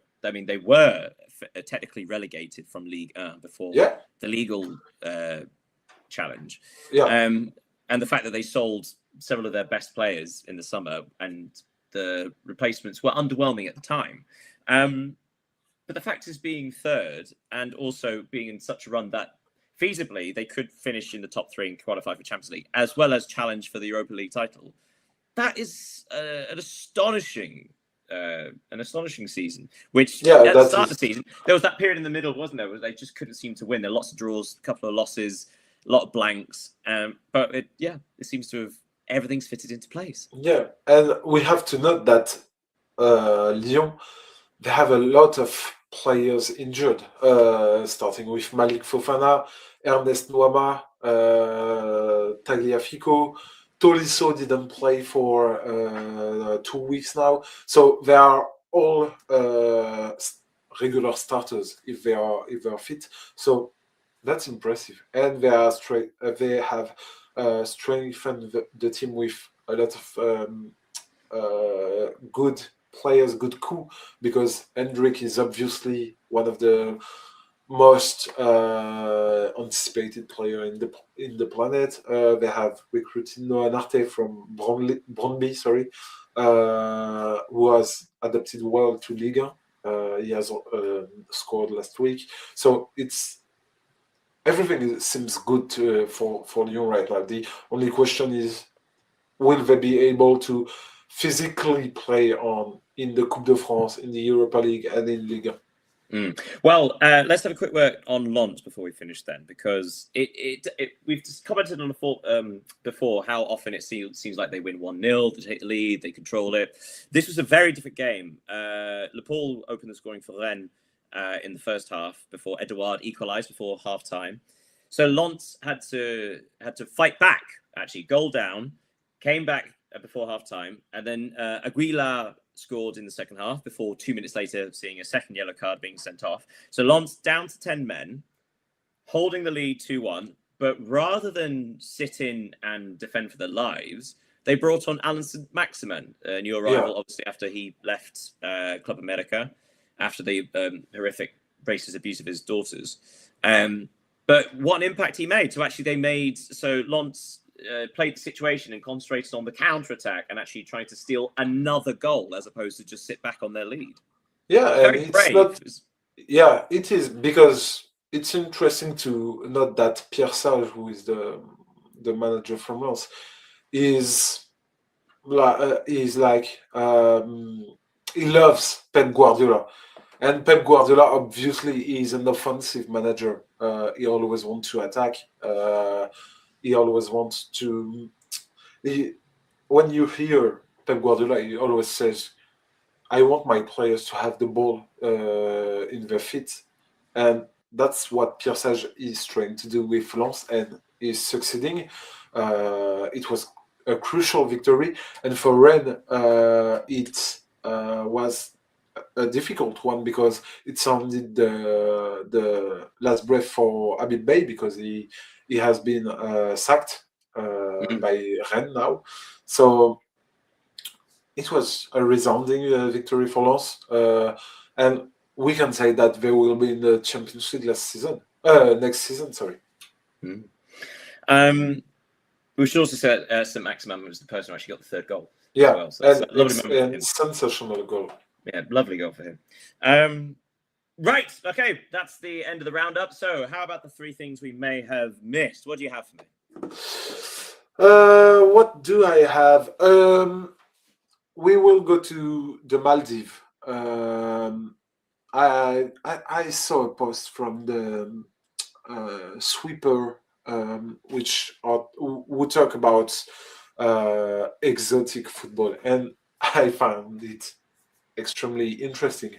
technically relegated from Ligue 1 before the legal challenge. And the fact that they sold several of their best players in the summer and the replacements were underwhelming at the time. But the fact is, being third and also being in such a run that feasibly they could finish in the top 3 and qualify for Champions League, as well as challenge for the Europa League title. That is an astonishing season. Which at the start of the season, there was that period in the middle, wasn't there, where they just couldn't seem to win. There were lots of draws, a couple of losses, a lot of blanks. But it seems to have everything's fitted into place. Yeah, and we have to note that Lyon, they have a lot of players injured, starting with Malik Fofana, Ernest Nouama, Tagliafico, Tolisso didn't play for 2 weeks now, so they are all regular starters if they are fit. So that's impressive, and they are straight. They have strengthened the team with a lot of good players, good coup, because Hendrik is obviously one of the most anticipated player in the planet. They have recruited Noah Narte from Brøndby, sorry, who has adapted well to Ligue. He has scored last week, so it's everything seems good for Lyon right now. The only question is, will they be able to physically play on in the Coupe de France, in the Europa League, and in Ligue? Well, let's have a quick word on Lens before we finish then, because we've just commented on before how often it seems like they win 1-0, they take the lead, they control it. This was a very different game. Le Paul opened the scoring for Rennes in the first half before Edouard equalised before half time. So Lens had to fight back, actually, goal down, came back before half time, and then Aguilar scored in the second half before 2 minutes later seeing a second yellow card being sent off. So Lens down to 10 men, holding the lead 2-1, but rather than sit in and defend for their lives, they brought on Alan Saint-Maximin, a new arrival, obviously after he left Club America, after the horrific racist abuse of his daughters. But what an impact he made. So actually Lens played the situation and concentrated on the counter-attack and actually trying to steal another goal as opposed to just sit back on their lead. Yeah, very and brave. Yeah, it is, because it's interesting to note that Pierre Sage, who is the manager from Lens, is like he loves Pep Guardiola, and Pep Guardiola obviously is an offensive manager. He always wants to attack. He always wants to. When you hear Pep Guardiola, he always says, "I want my players to have the ball in their feet," and that's what Pierre Sage is trying to do with Lens, and is succeeding. It was a crucial victory, and for Rennes, it was a difficult one, because it sounded the last breath for Habib Beye, because he has been sacked by Rennes now. So it was a resounding victory for Lens, and we can say that they will be in the Champions League next season. Sorry. We should also say Saint-Maximin was the person who actually got the third goal. Yeah, well. So that's and a lovely it's moment for him. sensational goal. Yeah, lovely goal for him. Right, okay, that's the end of the roundup. So how about the three things we may have missed? What do you have for me? What do I have? We will go to the Maldives. I saw a post from the sweeper, who talk about exotic football, and I found it extremely interesting.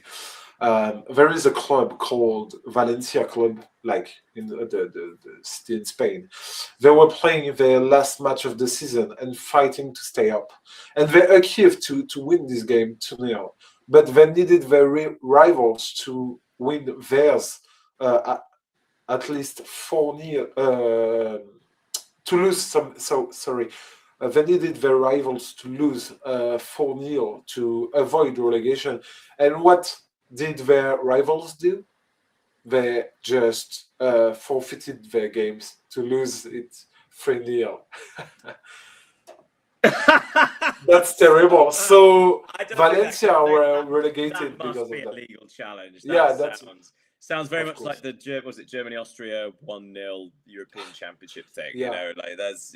There is a club called Valencia Club, like in the city in Spain. They were playing their last match of the season and fighting to stay up, and they achieved to win this game 2-0. But they needed their rivals to win theirs at least 4-0 to lose some. So sorry. They needed their rivals to lose 4-0 to avoid relegation. And what did their rivals do? They just forfeited their games to lose it 3-0. That's terrible. So Valencia were relegated because of that. That must be a legal challenge. That sounds very much like the Germany-Austria 1-0 European Championship thing. Yeah. You know, like that's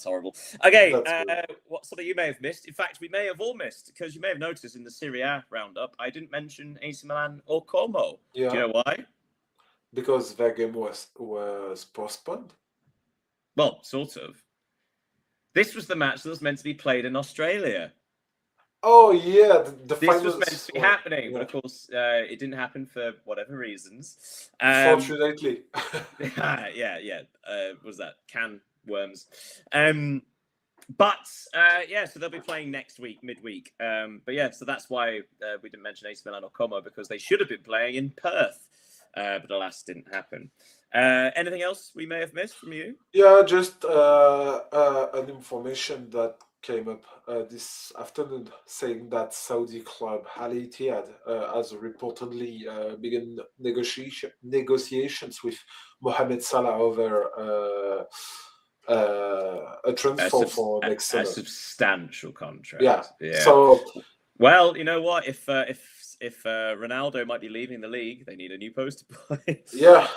horrible. Okay, what's something you may have missed? In fact, we may have all missed, because you may have noticed in the Serie A roundup, I didn't mention AC Milan or Como. Yeah. Do you know why? Because their game was postponed. Well, sort of. This was the match that was meant to be played in Australia. Oh yeah, this was meant to be happening, but of course it didn't happen for whatever reasons. Fortunately. yeah. Was that can worms? But so they'll be playing next week, midweek. But yeah, so that's why we didn't mention AC Milan or Como, because they should have been playing in Perth, but alas, didn't happen. Anything else we may have missed from you? Yeah, just an information that came up this afternoon saying that Saudi club Al Ittihad has reportedly begun negotiations with Mohamed Salah over a transfer for next summer. A substantial contract. Yeah. So, well, you know what? If Ronaldo might be leaving the league, they need a new poster boy. Yeah.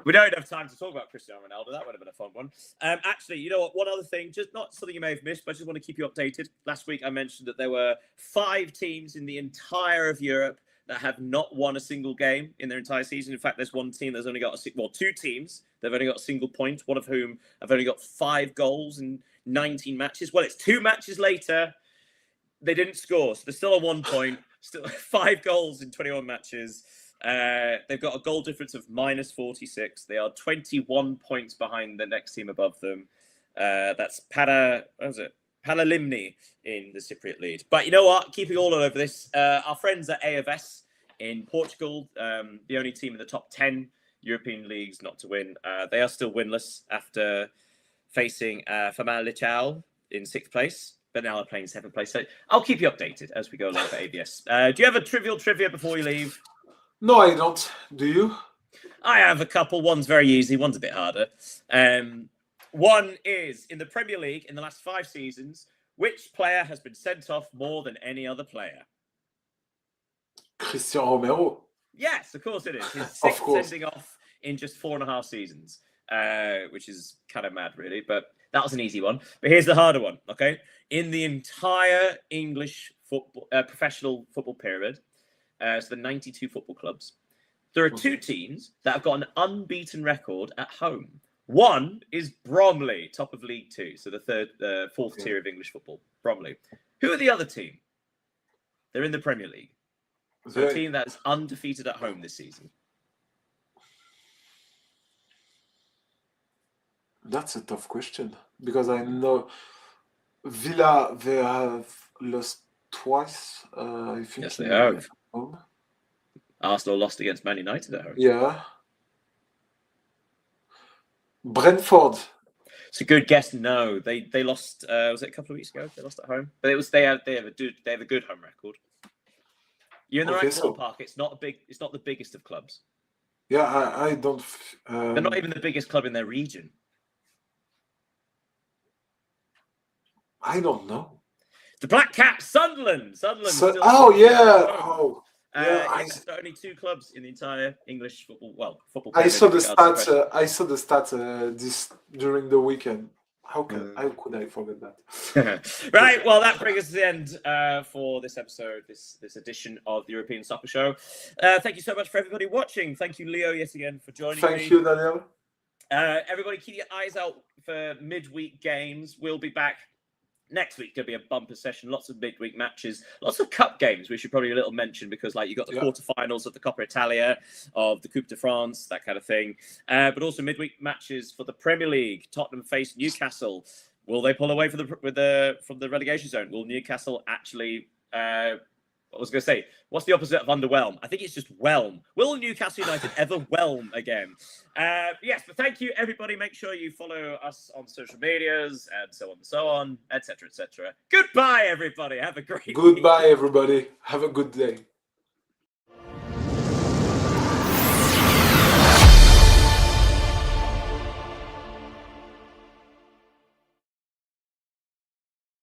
We don't have time to talk about Cristiano Ronaldo. That would have been a fun one. Actually, you know what? One other thing, just not something you may have missed, but I just want to keep you updated. Last week, I mentioned that there were 5 teams in the entire of Europe that have not won a single game in their entire season. In fact, there's one team that's only got 2 teams. They've only got a single point, one of whom have only got 5 goals in 19 matches. Well, it's 2 matches later. They didn't score, so they're still on 1 point. Still 5 goals in 21 matches. They've got a goal difference of -46. They are 21 points behind the next team above them. That's Paralimni in the Cypriot lead. But you know what? Keeping all over this, our friends at AFS in Portugal, the only team in the top 10 European leagues not to win, they are still winless after facing Famalicão in 6th place. But now they're playing 7th place. So I'll keep you updated as we go along for ABS. Do you have a trivial trivia before you leave? No, I don't. Do you? I have a couple. One's very easy. One's a bit harder. One is, in the Premier League, in the last 5 seasons, which player has been sent off more than any other player? Cristiano Romero. Yes, of course it is. His 6th sending off in just 4.5 seasons, which is kind of mad, really. But that was an easy one. But here's the harder one, okay? In the entire English football, professional football pyramid, so the 92 football clubs, there are 2 teams that have got an unbeaten record at home. One is Bromley, top of League 2, so the 4th tier of English football, Bromley. Who are the other team? They're in the Premier League. So a team that is undefeated at home this season. That's a tough question because I know Villa, they have lost twice. I think. Yes, they have. Arsenal lost against Man United at home. Yeah. Brentford. It's a good guess. No, they lost. Was it a couple of weeks ago? They lost at home, but it was they have a good home record. You're in the right ballpark. It's not the biggest of clubs. Yeah, I don't. They're not even the biggest club in their region. I don't know. The Black Cat, Sunderland. Sunderland. It's only 2 clubs in the entire English football. Well, football. I saw the stats. I saw the stats this during the weekend. How could I forget that? Right. Well, that brings us to the end for this episode, this edition of the European Soccer Show. Thank you so much for everybody watching. Thank you, Leo, yet again for joining me. Thank you, Daniel. Everybody, keep your eyes out for midweek games. We'll be back. Next week could be a bumper session, lots of midweek matches, lots of cup games. We should probably a little mention because, like, you got the quarterfinals of the Coppa Italia, of the Coupe de France, that kind of thing. But also midweek matches for the Premier League. Tottenham face Newcastle. Will they pull away from the relegation zone? Will Newcastle actually? I was going to say, what's the opposite of underwhelm? I think it's just whelm. Will Newcastle United ever whelm again? Yes, but thank you, everybody. Make sure you follow us on social medias and so on, etc., etc. Goodbye, everybody. Have a great Goodbye, everybody. Have a good day.